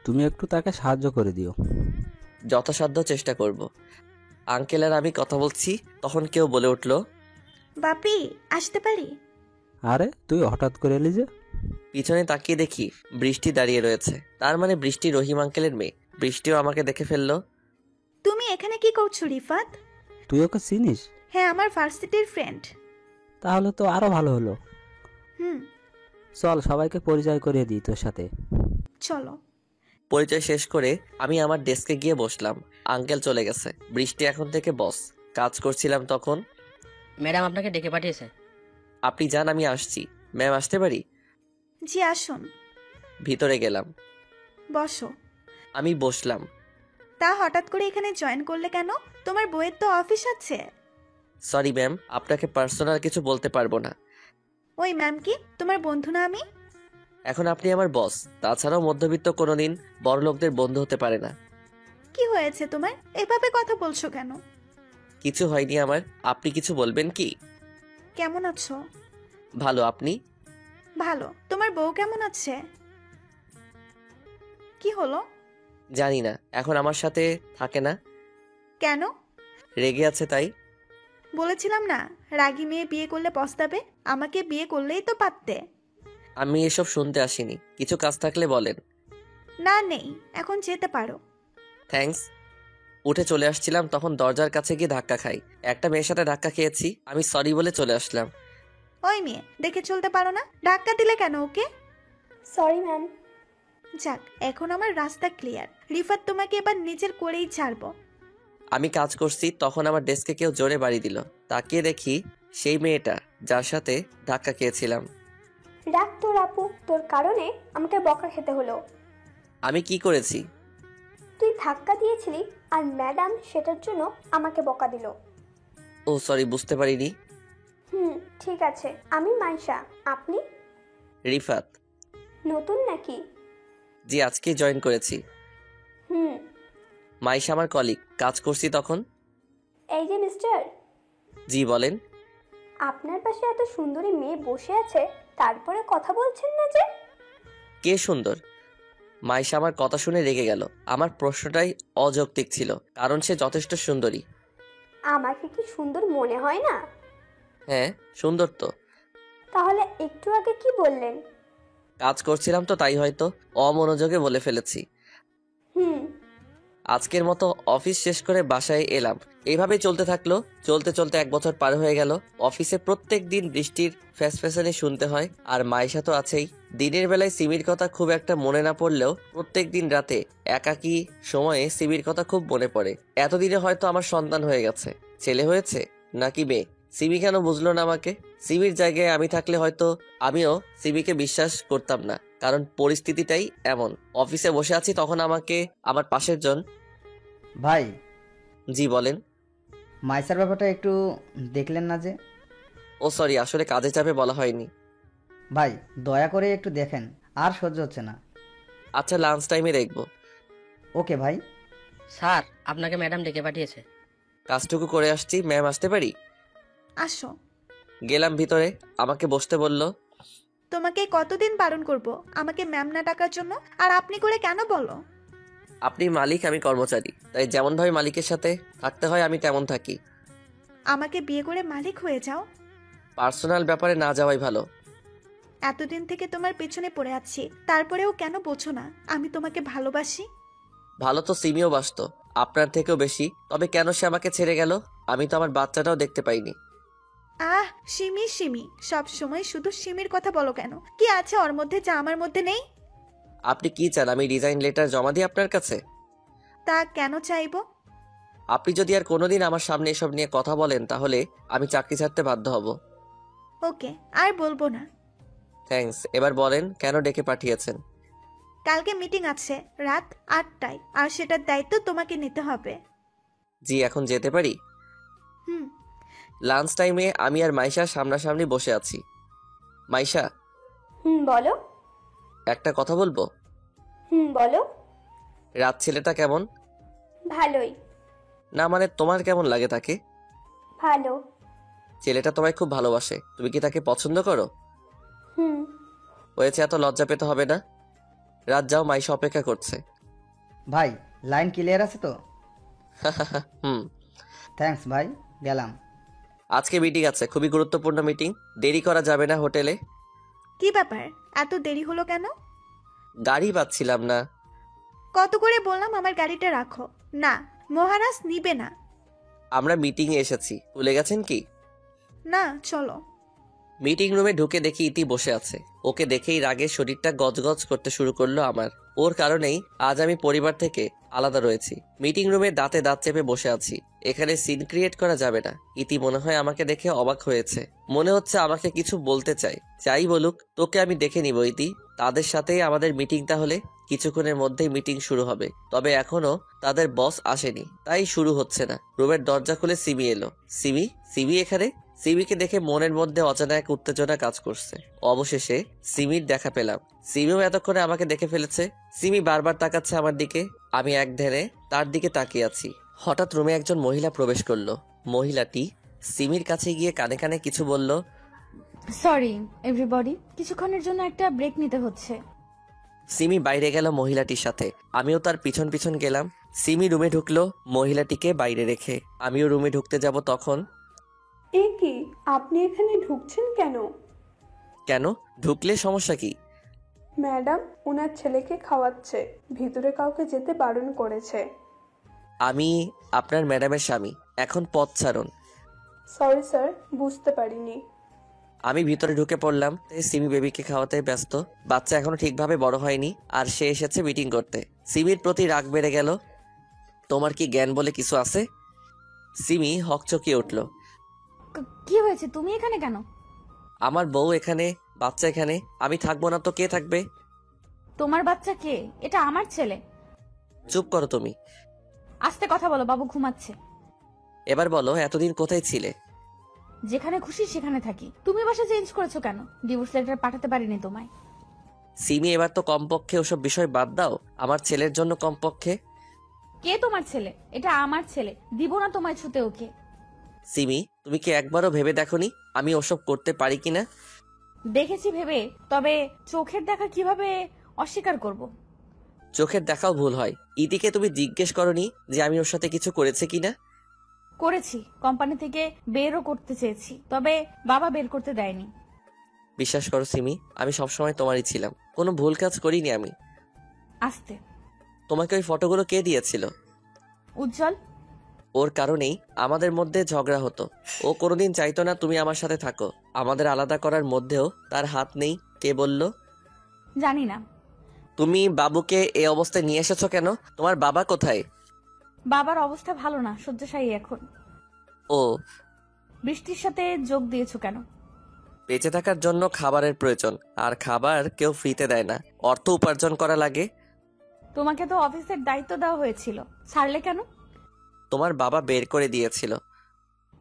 তুমি একটু তাকে সাহায্য করে দিও। যথাসাধ্য চেষ্টা করব। আঙ্কেল আর আমি কথা বলছি, তখন কেউ বলে উঠল, বাপি, আসতে পারি? আরে তুই হঠাৎ করে এলি যে? পিছনে তাকিয়ে দেখি বৃষ্টি দাঁড়িয়ে রয়েছে। তার মানে বৃষ্টি রহিম আঙ্কেলের মেয়ে। বৃষ্টিও আমাকে দেখে ফেললো। তুমি এখানে কি করছো রিফাত? তুই ওকে চিনিস? হ্যাঁ, আমার ভার্সিটির ফ্রেন্ড। তাহলে তো আরো ভালো হলো। হুম, চল সবাইকে পরিচয় করিয়ে দিই তোর সাথে। চলো। পরিচয় শেষ করে আমি আমার ডেস্কে গিয়ে বসলাম। আঙ্কেল চলে গেছে। বৃষ্টি এখন থেকে বস। কাজ করছিলাম তখন। ম্যাডাম আপনাকে ডেকে পাঠিয়েছে। আপনি যান, আমি আসছি। ম্যাম, আসতে পারি? জি, আসুন। ভিতরে গেলাম। বসো। আমি বসলাম। তা হঠাৎ করে এখানে জয়েন করলে কেন? তোমার বইয়ের তো অফিস আছে। সরি ম্যাম, আপনাকে পার্সোনাল কিছু বলতে পারবো না। ওই ম্যাম কি তোমার বন্ধু না? আমি এখন আপনি আমার বস। তাছাড়াও মধ্যবিত্ত কোনোদিন বড়লোকদের বন্ধু হতে পারে না। কি হয়েছে তোমার? এভাবে কথা বলছো কেন? কিছু হয়নি আমার। আপনি কিছু বলবেন কি? কেমন আছো? ভালো, আপনি? ভালো। তোমার বউ কেমন আছে? কি হলো? জানি না, এখন আমার সাথে থাকে না। কেন? রেগে আছে তাই। বলেছিলাম না, রাগী মেয়ে বিয়ে করলে পস্তাবে। আমাকে বিয়ে করলেই তো পারতে। আমি এসব শুনতে আসিনি। কিছু কাজ থাকলে বলেন। না, নেই। এখন যেতে পারো। থ্যাঙ্কস। উঠে চলে আসছিলাম, তখন দরজার কাছে গিয়ে ধাক্কা খাই। একটা মেয়ের সাথে ধাক্কা খেয়েছি। আমি সরি বলে চলে আসলাম। ওই মেয়ে, দেখে চলতে পারো না? ধাক্কা দিলে কেন ওকে? Sorry ma'am. যাক, এখন আমার রাস্তা ক্লিয়ার। রিফাত তোমাকে এবার নিজের করেই ছাড়বো। আমি কাজ করছি, তখন আমার ডেস্কে কেউ জোরে বাড়ি দিল। তাকিয়ে দেখি সেই মেয়েটা যার সাথে ধাক্কা খেয়েছিলাম। রাগ তোর আপু, তোর কারণে আমাকে বকা খেতে হলো। আমি কি করেছি? তুই ধাক্কা দিয়েছিলি আর ম্যাডাম সেটার জন্য আমাকে বকা দিল। ও সরি, বুঝতে পারিনি। ঠিক আছে। আমি মাইশা। আপনি? রিফাত। নতুন নাকি? জি, আজকে জয়েন করেছি। মাইশা আমার কলিগ। কাজ করছি তখন। এই যে মিস্টার। জি, বলেন। আপনার পাশে এত সুন্দরী মেয়ে বসে আছে, তারপরে কথা বলছেন না যে? কে সুন্দর? মাইশা আমার কথা শুনে রেগে গেল। আমার প্রশ্নটাই অযৌক্তিক ছিল, কারণ সে যথেষ্ট সুন্দরী। আমাকে কি সুন্দর মনে হয় না? হ্যাঁ, সুন্দর তো। তাহলে একটু আগে কি বললেন? কাজ করছিলাম তো, তাই হয়তো অমনোযোগে বলে ফেলেছি। আজকের মতো অফিস শেষ করে বাসায় এলাম। এইভাবেই চলতে থাকলো। চলতে চলতে 1 বছর পার হয়ে গেল। অফিসে প্রত্যেক দিন বৃষ্টির ফ্যাসফ্যাসানি শুনতে হয়, আর মাইশা তো আছেই। দিনের বেলায় সিমির কথা খুব একটা মনে না পড়লেও প্রত্যেক দিন রাতে একাকী সময়ে সিমির কথা খুব মনে পড়ে। এতদিনে হয়তো আমার সন্তান হয়ে গেছে। ছেলে হয়েছে নাকি মেয়ে? সিমি কেন বুঝলো না আমাকে? সিমির জায়গায় আমি থাকলে হয়তো আমিও সিমিকে বিশ্বাস করতাম না, কারণ পরিস্থিতিটাই এমন। অফিসে বসে আছি, তখন আমাকে আমার পাশের জন। ভাই। জি, বলেন। মাইসার ব্যাপারটা একটু দেখলেন না যে? ও সরি, আসলে কাজে চাপে বলা হয়নি। ভাই, দয়া করে একটু দেখেন, আর সহ্য হচ্ছে না। আচ্ছা, লাঞ্চ টাইমে দেখবো। ওকে ভাই। স্যার, আপনাকে ম্যাডাম ডেকে পাঠিয়েছে। কাজটুকু করে আসছি। ম্যাম, আসতে পারি? আসো। গেলাম ভিতরে। আমাকে বসতে বলল। তোমাকে কতদিন বারণ করব আমাকে ম্যাম না ডাকার জন্য? আর আপনি করে কেন বলো? আপনি মালিক, আমি কর্মচারী, তাই যেমন ভাবে মালিকের সাথে থাকতে হয় আমি তেমন থাকি। আমাকে বিয়ে করে মালিক হয়ে যাও। পার্সোনাল ব্যাপারে না যাওয়াই ভালো। এতদিন থেকে তোমার পেছনে পড়ে আছি, তারপরেও কেন বোঝো না আমি তোমাকে ভালোবাসি? ভালো তো সিমিও বাসতো, আপনার থেকেও বেশি। তবে কেন সে আমাকে ছেড়ে গেল? আমি তো আমার বাচ্চাটাও দেখতে পাইনি। আহ, সিমি সিমি, সব সময় শুধু সিমির কথা বলো কেন? কি আছে ওর মধ্যে যা আমার মধ্যে নেই? আপনি কি চান আমি রিজাইন লেটার জমা দিই আপনার কাছে? তা কেন চাইবো? আপনি যদি আর কোনোদিন আমার সামনে এসব নিয়ে কথা বলেন তাহলে আমি চাকরি ছাড়তে বাধ্য হব। ওকে, আর বলবো না। থ্যাঙ্কস। এবার বলেন কেন ডেকে পাঠিয়েছেন? কালকে মিটিং আছে রাত 8টায়, আর সেটার দায়িত্ব তোমাকে নিতে হবে। জি, এখন যেতে পারি? হুম। লাঞ্চ টাইমে আমি আর মাইশা সামনাসামনি বসে আছি। মাইশা, বলো। একটা কথা বলবো? বলো। রাত ছেলেটা কেমন? ভালোই। না মানে তোমার কেমন লাগে তাকে? ভালো। ছেলেটা তোমায় খুব ভালোবাসে, তুমি কি তাকে পছন্দ করো? হুম। হয়েছে, এত লজ্জা পেতে হবে না। রাত যাও, মাইশা অপেক্ষা করছে। ভাই, লাইন ক্লিয়ার আছে তো? হুম। থ্যাঙ্কস ভাই, গেলাম। আজকে মিটিং আছে, খুবই গুরুত্বপূর্ণ মিটিং, দেরি করা যাবে না হোটেলে। কি ব্যাপার, এত দেরি হলো কেন? গাড়ি পাচ্ছিলাম না। কত করে বললাম আমার গাড়িটা রাখো। না, মহারাজ নিবে না। আমরা মিটিং এ এসেছি, ভুলে গেছেন কি? না, চলো। মিটিং রুমে ঢুকে দেখি ইতি বসে আছে। ওকে দেখেই রাগে শরীরটা গজগজ করতে শুরু করলো আমার। ওর কারণেই আজ আমি পরিবার থেকে আলাদা রয়েছি। মিটিং রুমে দাঁতে দাঁত চেপে বসে আছি। এখানে সিন ক্রিয়েট করা যাবে না। ইতি মনে হয় আমাকে দেখে অবাক হয়েছে, মনে হচ্ছে আমাকে কিছু বলতে চাই। যাই বলুক, তোকে আমি দেখে নিব ইতি। তাদের সাথেই আমাদের মিটিং, তাহলে কিছুক্ষণের মধ্যেই মিটিং শুরু হবে। তবে এখনো তাদের বস আসেনি, তাই শুরু হচ্ছে না। রুমের দরজা খুলে সিমি এলো। সিমি? সিমি এখানে? সিমিকে দেখে মনের মধ্যে অজানা এক উত্তেজনা কাজ করছে। অবশেষে সিমির দেখা পেলাম। সিমিও এতক্ষণে আমাকে দেখে ফেলেছে। সিমি বারবার তাকাচ্ছে আমার দিকে, আমি এক ধ্যানে তার দিকে তাকিয়ে আছি। হঠাৎ রুমে একজন মহিলা প্রবেশ করলো। মহিলাটি সিমির কাছে গিয়ে কানে কানে কিছু বলল। সরি এভরিবডি, কিছুক্ষণের জন্য একটা ব্রেক নিতে হচ্ছে। সিমি বাইরে গেল মহিলাটির সাথে, আমিও তার পিছন পিছন গেলাম। সিমি রুমে ঢুকলো মহিলাটিকে বাইরে রেখে। আমিও রুমে ঢুকতে যাব তখন। এ কি, আপনি এখানে ঢুকছেন কেন? কেন? ঢুকলে সমস্যা কি? ম্যাডাম ওনার ছেলেকে খাওয়াচ্ছে, ভিতরে কাউকে যেতে বারণ করেছে। আমি আপনার ম্যাডামের স্বামী, এখন পথ ছাড়ুন। সরি স্যার, বুঝতে পারিনি। আমি ভিতরে ঢুকে পড়লাম। সিমি বেবিকে খাওয়াতে ব্যস্ত। বাচ্চা এখনো ঠিকভাবে বড় হয়নি, আর সে এসেছে মিটিং করতে। সিমির প্রতি রাগ বেড়ে গেল। তোমার কি জ্ঞান বলে কিছু আছে? সিমি হকচকিয়ে উঠল। কি হয়েছে, তুমি এখানে কেন? আমার বউ এখানে, বাচ্চা এখানে, আমি থাকবো না তো কে থাকবে? তোমার বাচ্চা কে? এটা আমার ছেলে। চুপ করো তুমি। আস্তে কথা বলো, বাবু ঘুমাচ্ছে। এবার বলো, এতদিন কোথায় ছিলে? যেখানে খুশি সেখানে থাকি। তুমি বাসা চেঞ্জ করেছো কেন? ডিভোর্স লেটার পাঠাতে পারিনি তোমায়। সিমি, এবার তো কমপক্ষে ওসব বিষয় বাদ দাও, আমার ছেলের জন্য কমপক্ষে। কে তোমার ছেলে? এটা আমার ছেলে, দিব না তোমায় ছুতে ওকে। সিমি, তুমি কি একবারও ভেবে দেখোনি আমি ওসব করতে পারি কিনা? দেখেছি ভেবে, তবে চোখের দেখা কিভাবে অস্বীকার করব? চোখের দেখাও ভুল হয়। ইতিকে তুমি জিজ্ঞেস করনি যে আমি ওর সাথে কিছু করেছে কিনা? করেছি, কোম্পানি থেকে বেরও করতে চেয়েছি, তবে বাবা বের করতে দেয়নি। বিশ্বাস করো সিমি, আমি সবসময় তোমারই ছিলাম, কোনো ভুল কাজ করিনি আমি। আস্তে। তোমাকে ওই ফটোগুলো কে দিয়েছিল? উজ্জ্বল। ওর কারণেই আমাদের মধ্যে ঝগড়া হতো। ও কোনোদিন চাইতো না তুমি আমার সাথে থাকো। আমাদের আলাদা করার মধ্যেও তার হাত নেই। কে বলল? জানি না। তুমি বাবুকে এই অবস্থায় নিয়ে এসেছো কেন? তোমার বাবা কোথায়? বাবার অবস্থা ভালো না, শয্যাশায়ী এখন। ও। বৃষ্টির সাথে যোগ দিয়েছো কেন? বেঁচে থাকার জন্য খাবারের প্রয়োজন, আর খাবার কেউ ফ্রিতে দেয় না, অর্থ উপার্জন করা লাগে। তোমাকে তো অফিসের দায়িত্ব দেওয়া হয়েছিল, ছাড়লে কেন? তোমার বাবা বের করে দিয়েছিল।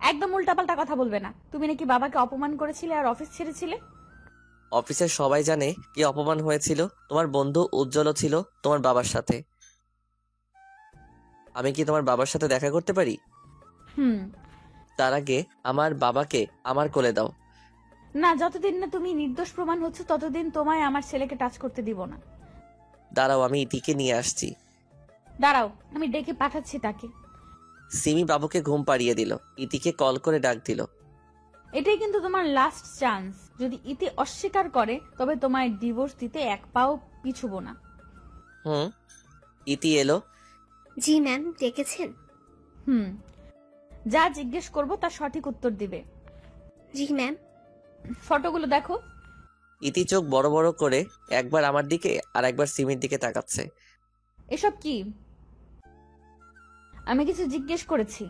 একদম উল্টাপাল্টা কথা বলবে না। তুমি নাকি বাবাকে অপমান করেছিলে আর অফিস ছেড়েছিলে। অফিসের সবাই জানে কি অপমান হয়েছিল। তোমার বন্ধু উজ্জ্বলও ছিল তোমার বাবার সাথে। আমি কি তোমার বাবার সাথে দেখা করতে পারি? তার আগে আমার বাবাকে আমার কোলে দাও। না, যতদিন না তুমি নির্দোষ প্রমাণ হচ্ছে ততদিন তোমায় আমার ছেলেকে টাচ করতে দিব না। দাঁড়াও, আমি ইতিকে নিয়ে আসছি। দাঁড়াও, আমি ডেকে পাঠাচ্ছি তাকে। সিমি বাবুকে ঘুম পাড়িয়ে দিল, ইতিকে কল করে ডাক দিল। এটাই কিন্তু তোমার লাস্ট চান্স। যদি ইতি অস্বীকার করে তবে তোমায় ডিভোর্স দিতে এক পাও পিছুবো না। ইতি এলো। জি ম্যাম, ডেকেছেন? যা জিজ্ঞেস করব তার সঠিক উত্তর দিবে। জি ম্যাম। ফটোগুলো দেখো। ইতি চোখ বড় বড় করে একবার আমার দিকে আর একবার সিমির দিকে তাকাচ্ছে। এসব কি? আমি কিছু জিজ্ঞেস করেছি।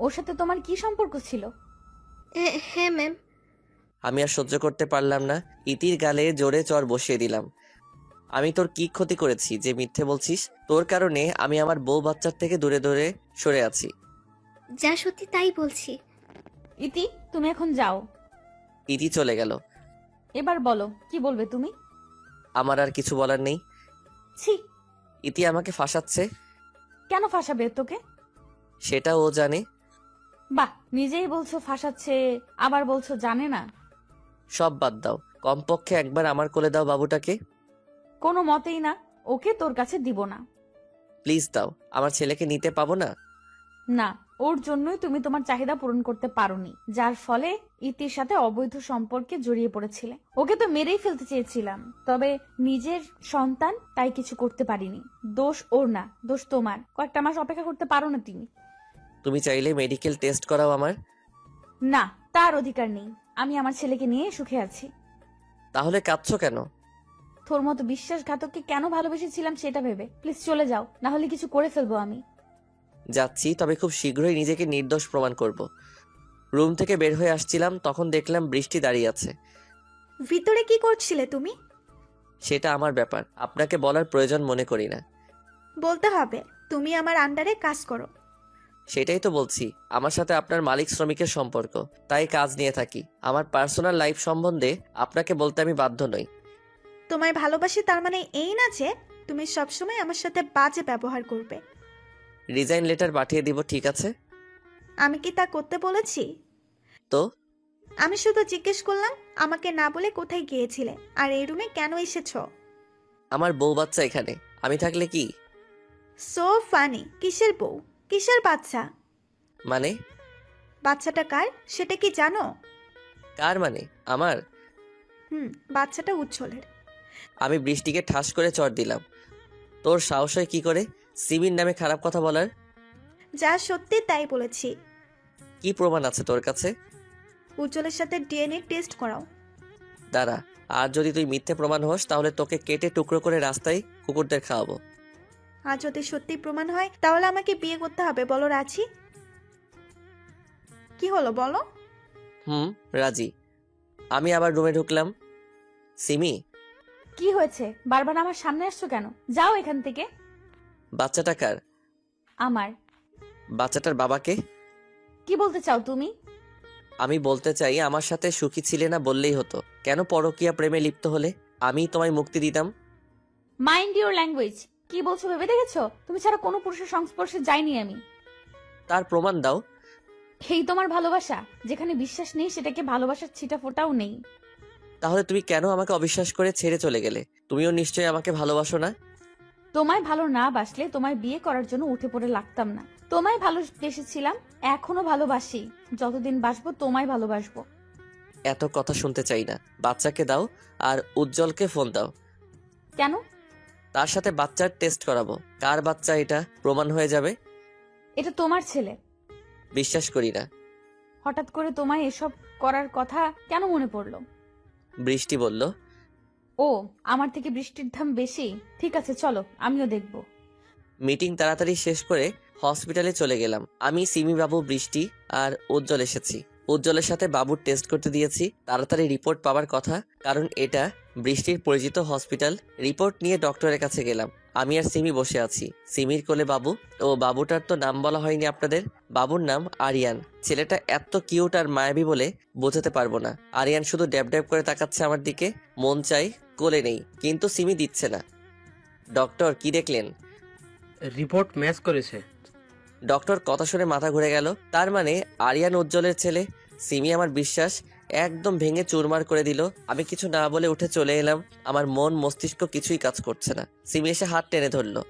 ওর সাথে তোমার কি সম্পর্ক ছিল? হ্যাঁ ম্যাম। আমি আর সহ্য করতে পারলাম না, ইতির গালে জোরে চড় বসিয়ে দিলাম। আমি তোর কি ক্ষতি করেছি যে মিথ্যে বলছিস? তোর কারণে আমি আমার বউ বাচ্চার থেকে দূরে দূরে সরে আছি। যা সত্যি তাই বলছি। ইতি, তুমি এখন যাও। ইতি চলে গেল। এবার বলো, কি বলবে তুমি? আমার আর কিছু বলার নেই। ছি, ইতি আমাকে ফাঁসাচ্ছে। কেন ফাঁসাবে তোকে? সেটা ও জানে। বাহ, নিজেই বলছো ফাঁসাচ্ছে, আবার বলছো জানে না। সব বাদ দাও, কমপক্ষে একবার আমার কোলে দাও বাবুটাকে। কোনো মতেই না, ওকে তোর কাছে দিব না। প্লিজ দাও, আমার ছেলেকে নিতে পাবো না? না, ওর জন্যই তুমি তোমার চাহিদা পূরণ করতে পারোনি, যার ফলে ইতির সাথে অবৈধ সম্পর্কে জড়িয়ে পড়েছিলে। ওকে তো মেরেই ফেলতে চেয়েছিলাম, তবে নিজের সন্তান তাই কিছু করতে পারিনি। দোষ ওর না, দোষ তোমার। কয়েকটা মাস অপেক্ষা করতে পারো না তুমি? তুমি চাইলে মেডিকেল টেস্ট করাও আমার। না, তার অধিকার নেই। আমি আমার ছেলেকে নিয়ে সুখে আছি। তাহলে কাঁদছো কেন? তোর মতো বিশ্বাসঘাতককে কেন ভালোবেসেছিলাম সেটা ভেবে। প্লিজ চলে যাও, না হলে কিছু করে ফেলবো আমি। যাচ্ছি, তবে খুব শীঘ্রই নিজেকে নির্দোষ প্রমাণ করব। রুম থেকে বের হয়ে আসছিলাম, তখন দেখলাম বৃষ্টি দাঁড়িয়ে আছে। ভিতরে কি করছিলে তুমি? সেটা আমার ব্যাপার, আপনাকে বলার প্রয়োজন মনে করি না। বলতে হবে, তুমি আমার আন্ডারে কাজ করো। সেটাই তো বলছি, আমার সাথে আপনার মালিক শ্রমিকের সম্পর্ক, তাই কাজ নিয়ে থাকি। আমার পার্সোনাল লাইফ সম্বন্ধে আপনাকে বলতে আমি বাধ্য নই। তোমায় ভালোবাসি তার মানে এই না যে তুমি সবসময় আমার সাথে বাজে ব্যবহার করবে। রিজাইন লেটার পাঠিয়ে দিব, ঠিক আছে? আমি কি তা করতে বলেছি? তো আমি শুধু জিজ্ঞেস করলাম আমাকে না বলে কোথায় গিয়েছিলে আর এই রুমে কেন এসেছো। আমার বউ বাচ্চা এখানে, আমি থাকলে কি? So funny. কিসের বউ, কিসের বাচ্চা? মানে? বাচ্চাটা কার সেটা কি জানো? কার মানে? আমার। বাচ্চাটা উজ্জ্বলের। আমি বৃষ্টিকে ঠাস করে চড় দিলাম। তোর সাহস হয় কি করে সিমির নামে খারাপ কথা বলার? যা সত্যি তাই বলেছি। কি প্রমাণ আছে তোর কাছে? উজ্জ্বলের সাথে ডিএনএ টেস্ট করাও। দাঁড়া, আর যদি তুই মিথ্যে প্রমাণ হোস তাহলে তোকে কেটে টুকরো করে রাস্তায় কুকুরদের খাওয়াবো। আর যদি সত্যি প্রমাণ হয় তাহলে আমাকে বিয়ে করতে হবে। বলো রাজি? কি হলো বলো? রাজি। আমি আবার রুমে ঢুকলাম। সিমি, কি হয়েছে? বারবার আমার সামনে আসছো কেন? যাও এখান থেকে। বাচ্চাটা কার? আমার। বাচ্চাটার বাবাকে? কি বলতে চাও তুমি? আমি বলতে চাই, আমার সাথে সুখী ছিলে না বললেই হতো। কেন পরকীয়া প্রেমে লিপ্ত হলে? আমি তোমায় মুক্তি দিতাম। Mind your language. কি বলছো ভেবে দেখেছো? তুমি ছাড়া কোনো পুরুষের সংস্পর্শে যাইনি আমি। তার প্রমাণ দাও। এই তোমার ভালোবাসা? যেখানে বিশ্বাস নেই সেটাকে ভালোবাসার ছিটা ফোটাও নেই। তাহলে তুমি কেন আমাকে অবিশ্বাস করে ছেড়ে চলে গেলে? তুমিও নিশ্চয়ই আমাকে ভালোবাসো না? তোমায় ভালো না বাসলে তোমায় বিয়ে করার জন্য উঠে পড়ে লাগতাম না। তোমায় ভালোবেসেছিলাম, এখনো ভালোবাসি। যতদিন বাসবো তোমায় ভালোবাসবো। এত কথা শুনতে চাই না। বাচ্চাকে দাও আর উজ্জ্বলকে ফোন দাও। কেন? তার সাথে বাচ্চার টেস্ট করাবো। কার বাচ্চা এটা প্রমাণ হয়ে যাবে। এটা তোমার ছেলে। বিশ্বাস করি না। হঠাৎ করে তোমায় এসব করার কথা কেন মনে পড়লো? বৃষ্টি বলল। ও, আমার থেকে বৃষ্টির দাম বেশি? ঠিক আছে, চলো আমিও দেখব। মিটিং তাড়াতাড়ি শেষ করে হসপিটালে চলে গেলাম। আমি, সিমি বাবু, বৃষ্টি আর উজ্জ্বল এসেছি। উজ্জ্বলের সাথে বাবুর টেস্ট করতে দিয়েছি। তাড়াতাড়ি রিপোর্ট পাওয়ার কথা, কারণ এটা বৃষ্টির পরিচিত হসপিটাল। রিপোর্ট নিয়ে ডক্টরের কাছে গেলাম। আমি আর সিমি বসে আছি। সিমির কোলে বাবু। ও বাবুটার তো নাম বলা হয়নি আপনাদের। বাবুর নাম আরিয়ান। ছেলেটা এত কিউট আর মায়াবী বলে বোঝাতে পারবো না। আরিয়ান শুধু ড্যাব ড্যাব করে তাকাচ্ছে আমার দিকে। মন চাই কোলে নেই, কিন্তু সিমি দিচ্ছে না। ডক্টর, কি দেখলেন? রিপোর্ট ম্যাচ করেছে। ডক্টর কথা শুনে মাথা ঘুরে গেল। তার মানে আরিয়ান উজ্জ্বলের ছেলে। সিমি আমার বিশ্বাস একদম ভেঙে চুরমার করে দিল। আমি কিছু না বলে উঠে চলে এলাম। আমার মন মস্তিষ্ক কিছুই কাজ করছে না। সিমি এসে হাত টেনে ধরলো।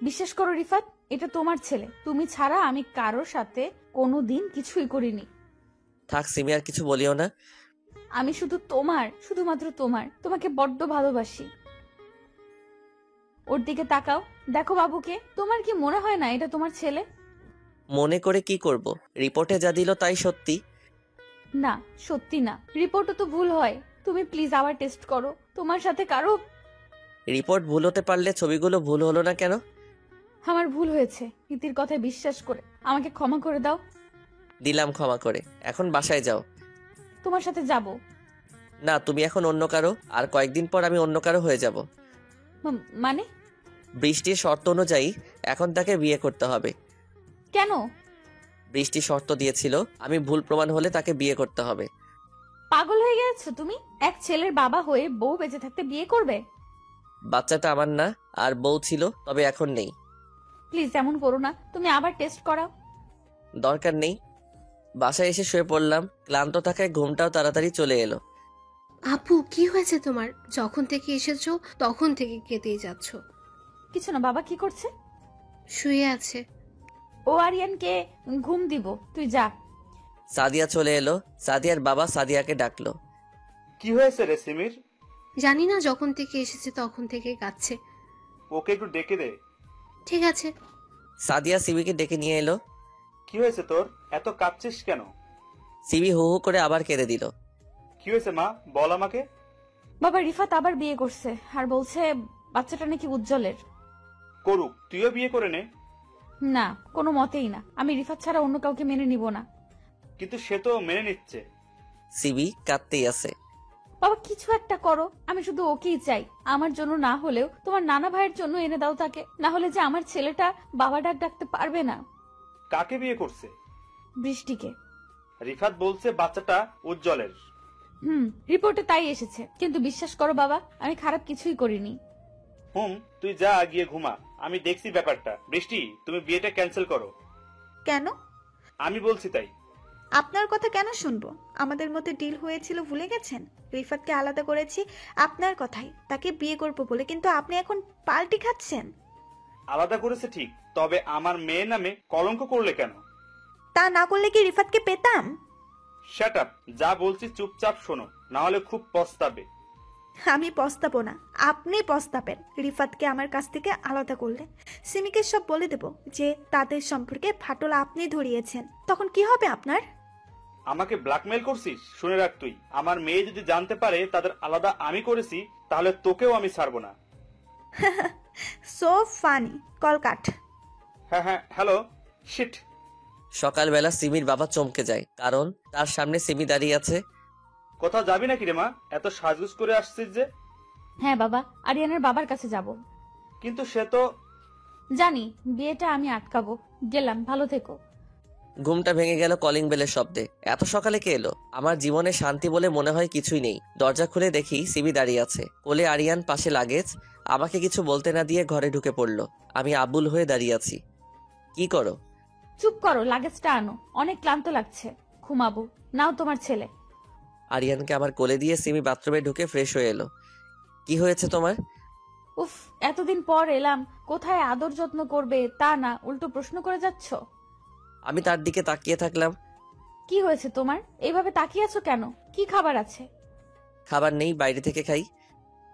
বিশ্বাস করো রিফাত, এটা তোমার ছেলে। তুমি ছাড়া আমি কারোর সাথে কোনোদিন কিছুই করিনি। থাক সিমি, আর কিছু বলিও না। আমি শুধু তোমার, শুধুমাত্র তোমার। তোমাকে বড্ড ভালোবাসি। ওর দিকে তাকাও, দেখো বাবুকে। তোমার কি মনে হয় না এটা তোমার ছেলে? মনে করে কি করব? রিপোর্টে যা দিল তাই সত্যি। না, সত্যি না, রিপোর্টও তো ভুল হয়। তুমি প্লিজ আবার টেস্ট করো। তোমার সাথে কারো। রিপোর্ট ভুল হতে পারলে ছবিগুলো ভুল হলো না কেন? আমার ভুল হয়েছে, ইতির কথায় বিশ্বাস করে আমাকে ক্ষমা করে দাও। দিলাম ক্ষমা করে, এখন বাসায় যাও। তোমার সাথে যাব। না, তুমি এখন অন্য কারো, আর কয়েকদিন পর আমি অন্য কারো হয়ে যাব। মানে? বৃষ্টির শর্ত অনুযায়ী এখন তাকে বিয়ে করতে হবে। কেন? বৃষ্টি শর্ত দিয়েছিল, আমি ভুল প্রমাণ হলে তাকে বিয়ে করতে হবে। পাগল হয়ে গেছো তুমি? এক ছেলের বাবা হয়ে বউ বেঁচে থাকতে বিয়ে করবে? বাচ্চাটা আমার না, আর বউ ছিল, তবে এখন নেই। প্লিজ এমন করো না, তুমি আবার টেস্ট করাও। দরকার নেই। বাসায় এসে শুয়ে পড়লাম, ক্লান্ত থাকায় ঘুমটাও তাড়াতাড়ি চলে এলো। আপু কি হয়েছে তোমার? যখন থেকে এসেছো তখন থেকে কেঁদেই যাচ্ছ। কিছু না। বাবা কি করছে? শুয়ে আছে। ও আরিয়ানকে ঘুম দিব, তুই যা। সাদিয়া চলে এলো। সাদিয়ার বাবা সাদিয়াকে ডাকলো। কি হয়েছে রে সিমির? জানি না, যখন থেকে এসেছে তখন থেকে কাঁদছে। ওকে একটু ডেকে দে। ঠিক আছে। সাদিয়া সিমিকে ডেকে নিয়ে এলো। কি হয়েছে তোর? এত কাঁদছিস কেন? সিমি হু হু করে আবার কেঁদে দিল। কি হয়েছে মা, বল আমাকে। বাবা রিফাত আবার বিয়ে করছে, আর বলছে বাচ্চাটা নাকি উজ্জ্বলের। করুক, তুইও বিয়ে করে নে। না, কোনো মতেই না। আমি রিফাত ছাড়া অন্য কাউকে মেনে নিব না। কিন্তু সে তো মেনে নিচ্ছে। সিমি কাঁদতেই আছে। বাবা কিছু একটা করো, আমি শুধু ওকেই চাই। আমার জন্য না হলেও তোমার নানা ভাইয়ের জন্য এনে দাও তাকে, না হলে যে আমার ছেলেটা বাবা ডাক ডাকতে পারবে না। কাকে বিয়ে করছে? বৃষ্টিকে। রিফাত বলছে বাচ্চাটা উজ্জ্বলের। রিপোর্টে তাই এসেছে, কিন্তু বিশ্বাস করো বাবা, আমি খারাপ কিছুই করিনি। তুই যা গিয়ে ঘুমা, আমি দেখছি ব্যাপারটা। বৃষ্টি, তুমি বিয়েটা ক্যান্সেল করো। কেন? আমি বলছি তাই। আপনার কথা কেন শুনবো? আমাদের মধ্যে ডিল হয়েছিল, ভুলে গেছেন? রিফাতকে আলাদা করেছি আপনার কথাই, তাকে বিয়ে করবো বলে, কিন্তু আপনি এখন পাল্টি খাচ্ছেন। আলাদা করেছে ঠিক, তবে আমার মেয়ে নামে কলঙ্ক করলে কেন? তা না করলে কি রিফাতকে পেতাম? শাট আপ, যা বলছি চুপচাপ শোনো, না হলে খুব পস্তাবে। আমি পস্তাবো না, আপনি পস্তাবেন। রিফাতকে আমার কাছ থেকে আলাদা করলে সিমিকে সব বলে দেব যে তাদের সম্পর্কে ফাটল আপনি ধরিয়েছেন। তখন কি হবে আপনার? আমাকে ব্ল্যাকমেল করছিস? শুনে রাখ, তুই আমার মেয়ে যদি জানতে পারে তাদের আলাদা আমি করেছি, তাহলে তোকেও আমি ছাড়বো না। So funny. কল কাট। হ্যাঁ, হ্যালো। শিট। সকালবেলা সিমির বাবা চমকে যায়, কারণ তার সামনে সিমি দাঁড়িয়ে আছে। কোথাও যাবি নাকি রে মা? এত সাজগুজ করে আসছিস যে? হ্যাঁ বাবা, আরিয়ানের বাবার কাছে যাব। কিন্তু সে তো। জানি, বিয়েটা আমি আটকাবো। গেলাম, ভালো থেকো। ঘুমটা ভেঙে গেল কলিং বেলের শব্দে। এত সকালে কে এলো? আমার জীবনে শান্তি বলে মনে হয় কিছুই নেই। দরজা খুলে দেখি সিমি দাঁড়িয়ে আছে, কোলে আরিয়ান, পাশে লাগেজ। আমাকে কিছু বলতে না দিয়ে ঘরে ঢুকে পড়লো। আমি আবুল হয়ে দাঁড়িয়ে আছি। কি করো? চুপ করো, লাগেজটা আনো, অনেক ক্লান্ত লাগছে, ঘুমাবো। নাও তোমার ছেলে। আরিয়ানকে আমার কোলে দিয়ে সিমি বাথরুমে ঢুকে ফ্রেশ হয়ে এলো। কি হয়েছে তোমার? উফ, এতদিন পর এলাম, কোথায় আদর যত্ন করবে তা না, উল্টো প্রশ্ন করে যাচ্ছ। আমি তার দিকে তাকিয়ে থাকলাম। কি হয়েছে তোমার? এইভাবে তাকিয়ে আছো কেন? কি খাবার আছে? খাবার নেই, বাইরে থেকে খাই।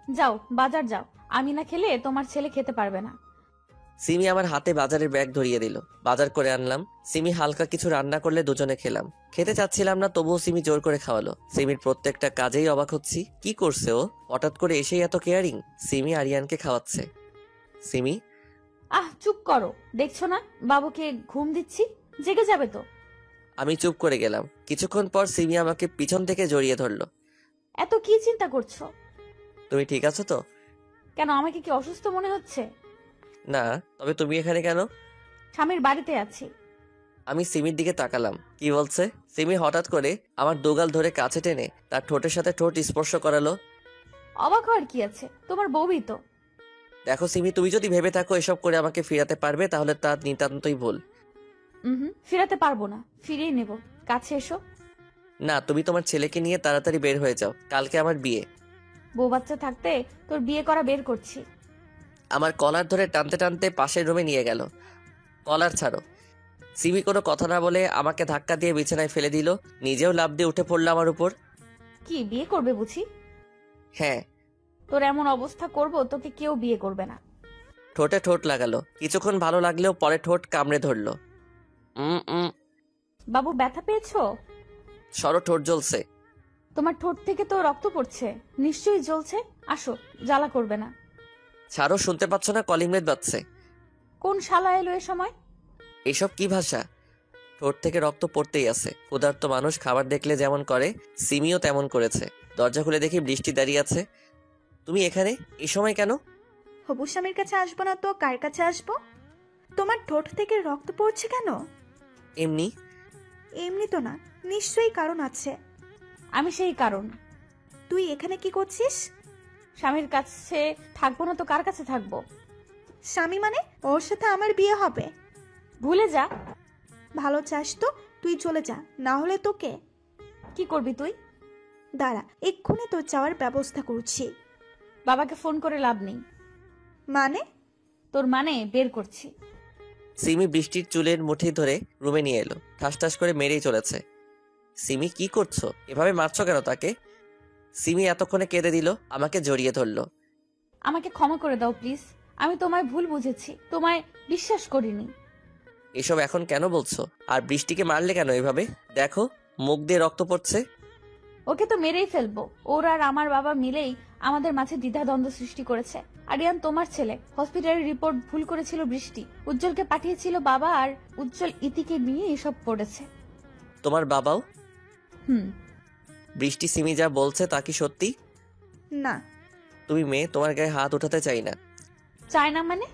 যাও, বাজার যাও, আমি না খেলে তোমার ছেলে খেতে পারবে না। সিমি আমার হাতে বাজারের ব্যাগ ধরিয়ে দিল। বাজার করে আনলাম। সিমি হালকা কিছু রান্না করলে দুজনে খেলাম। খেতে চাচ্ছিলাম না, তবুও সিমি জোর করে খাওয়ালো। সিমির প্রত্যেকটা কাজেই অবাক হচ্ছি। কি করছে ও? হঠাৎ করে এসেই এত কেয়ারিং। সিমি আরিয়ানকে খাওয়াচ্ছে। সিমি। চুপ করো, দেখছো না বাবুকে ঘুম দিচ্ছি, জেগে যাবে তো। আমি চুপ করে গেলাম। কিছুক্ষণ পর সিমি আমাকে পিছন থেকে জড়িয়ে ধরলো। এত কি চিন্তা করছো? তুমি ঠিক আছো তো? কেন, আমাকে কি অসুস্থ মনে হচ্ছে? না, তবে তুমি এখানে কেন? স্বামীর বাড়িতে আছি। আমি সিমির দিকে তাকালাম। কি বলছে? সিমি হঠাৎ করে আমার দোগাল ধরে কাছে টেনে তার ঠোঁটের সাথে ঠোঁট স্পর্শ করালো। অবাক হওয়ার কি আছে, তোমার বউই তো। দেখো সিমি, তুমি যদি ভেবে থাকো এসব করে আমাকে ফিরাতে পারবে, তাহলে তা নিতান্তই ভুল। ফিরাতে পারবো না, ফিরিয়ে নেব। কাছে এসো। না, তুমি তোমার ছেলেকে নিয়ে তাড়াতাড়ি বের হয়ে যাও, কালকে আমার বিয়ে। বউ বাচ্চা থাকতে তোর বিয়ে করা বের করছি। আমার কলার ধরে টানতে টানতে পাশের রুমে নিয়ে গেল। কলার ছাড়ো। সিমি কোনো কথা না বলে আমাকে ধাক্কা দিয়ে বিছানায় ফেলে দিল। নিজেও লাফ দিয়ে উঠে পড়লো আমার উপর। কি বিয়ে করবে বুঝি? হ্যাঁ। তোর এমন অবস্থা করব, তোকে কেউ বিয়ে করবে না। ঠোঁটে ঠোঁট লাগালো। কিছুক্ষণ ভালো লাগলেও পরে ঠোঁট কামড়ে ধরলো। বাবু ব্যথা পেয়েছো? সরো, ঠোঁট জ্বলছে। তোমার ঠোঁট থেকে তো রক্ত পড়ছে, নিশ্চয়ই জ্বলছে। আসো, জ্বালা করবে না। ছাড়ো, শুনতে পাচ্ছ না কলিং বেল বাজছে? কোন শালা এলো এ সময়? এসব কি ভাষা? ঠোঁট থেকে রক্ত পড়তেই আছে। ক্ষুধার্ত মানুষ খাবার দেখলে যেমন করে, সিমিও তেমন করেছে। দরজা খুলে দেখি বৃষ্টি দাঁড়িয়ে আছে। তুমি এখানে এই সময় কেন? হবু স্বামীর কাছে আসবো না তো কার কাছে আসবো? তোমার ঠোঁট থেকে রক্ত পড়ছে কেন? এমনি। এমনি তো না, নিশ্চয়ই কারণ আছে। আমি সেই কারণ। তুই এখানে কি করছিস? স্বামীর কাছে থাকবো না তো কার কাছে থাকবো? স্বামী মানে ওর সাথে আমার বিয়ে হবে। ভুলে যা। ভালো চাস তো তুই চলে যা, না হলে তোকে। কি করবি তুই? দাঁড়া, এক্ষুনি তোর যাওয়ার ব্যবস্থা করছি। বাবাকে ফোন করে লাভ নেই। মানে? তোর মানে বের করছি। সিমি বৃষ্টির চুলের মুঠি ধরে রুমে নিয়ে এলো। ঠাস ঠাস করে মেরেই চলেছে। সিমি, কি করছো? এভাবে মারছো কেন তাকে? সিমি এতক্ষণে কেঁদে দিল, আমাকে জড়িয়ে ধরলো। আমাকে ক্ষমা করে দাও প্লিজ। আমি তোমায় ভুল বুঝেছি, তোমায় বিশ্বাস করিনি। এসব এখন কেন বলছো? আর বৃষ্টিকে মারলে কেন এভাবে? দেখো, মুখ দিয়ে রক্ত পড়ছে। ওকে তো মেরেই ফেলবো। ওর আর আমার বাবা মিলেই আমাদের মাঝে দ্বিধাদ্বন্দ্ব সৃষ্টি করেছে। আরিয়ান তোমার ছেলে। হসপিটালের রিপোর্ট ভুল করেছিল বৃষ্টি। উজ্জ্বলকে পাঠিয়েছিল বাবা, আর উজ্জ্বল ইতিকে নিয়ে এসব পড়েছে। তোমার বাবাও? হুম। বৃষ্টি, সিমি যা বলছে তা কি সত্যি? না। তুমি মেয়ে, তোমার গায়ে হাত উঠাতে চাই না। চায় না মানে?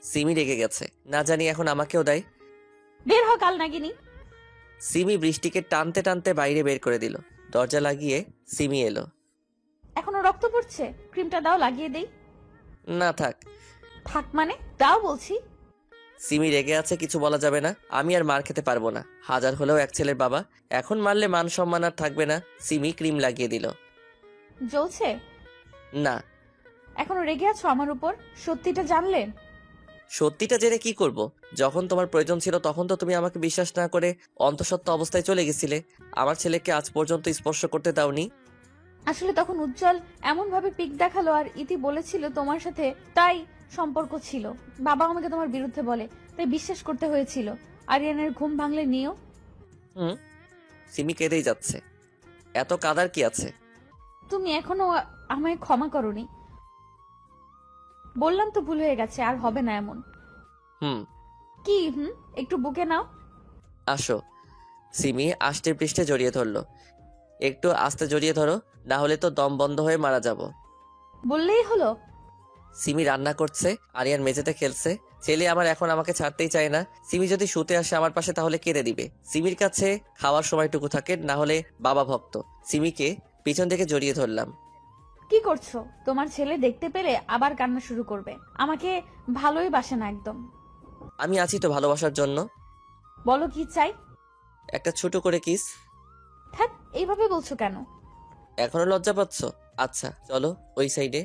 সিমি রেগে গেছে, না জানি এখন আমাকেও দেয়। বের হ কাল নাগিনী। সিমি বৃষ্টিকে টানতে টানতে বাইরে বের করে দিল। দরজা লাগিয়ে সিমি এলো। এখনো রক্ত পড়ছে, ক্রিমটা দাও, লাগিয়ে দেই। না থাক। থাক মানে? দাও বলছি। সিমি রেগে আছে, কিছু বলা যাবে না। আমি আর মার খেতে পারবো না, হাজার হলেও এক ছেলের বাবা। এখন মারলে মান সম্মান আর থাকবে না। সিমি ক্রিম লাগিয়ে দিল। জ্বলছে? না। এখনো রেগে আছো আমার উপর? সত্যিটা জানলে? সত্যিটা জেনে কি করব? যখন তোমার প্রয়োজন ছিল তখন তো তুমি আমাকে বিশ্বাস না করে অন্তঃসত্ত্বা অবস্থায় চলে গেছিলে। আমার ছেলেকে আজ পর্যন্ত স্পর্শ করতে দাওনি। আসলে তখন উজ্জ্বল এমন ভাবে পিক দেখালো আর ইতি বলেছিল তোমার সাথে, তাই সম্পর্ক ছিল। বাবা আমাকে তোমার বিরুদ্ধে বলে, তাই বিশ্বাস করতে হয়েছিল। আরিয়ানের ঘুম ভাঙলে নিও। সিমি কেঁদেই যাচ্ছে। এত কাদার কি আছে? তুমি এখনো আমায় ক্ষমা করোনি। বললাম তো ভুল হয়ে গেছে, আর হবে না এমন। কি একটু বুকে নাও। আসো। সিমি আষ্টে পৃষ্ঠে জড়িয়ে ধরলো। একটু আস্তে জড়িয়ে ধরো, না হলে তো দম বন্ধ হয়ে মারা যাব। বললেই হলো। সিমি রান্না করছে, আরিয়ান মেঝেতে খেলছে। ছেলে আমার এখন আমাকে ছাড়তেই চায় না। সিমি যদি শুতে আসে আমার পাশে তাহলে কেঁদে দিবে। সিমির কাছে খাওয়ার সময়টুকু থাকে, না হলে বাবা ভক্ত। সিমিকে পিছন থেকে জড়িয়ে ধরলাম। কি করছো? তোমার ছেলে দেখতে পেলে আবার কান্না শুরু করবে। আমাকে ভালোই বাসে না একদম। আমি আছি তো ভালোবাসার জন্য। বলো কি চাই? একটা ছোট করে কিস। থাক, এইভাবে বলছো কেন? এখনো লজ্জা পাচ্ছ? আচ্ছা চলো ওই সাইডে।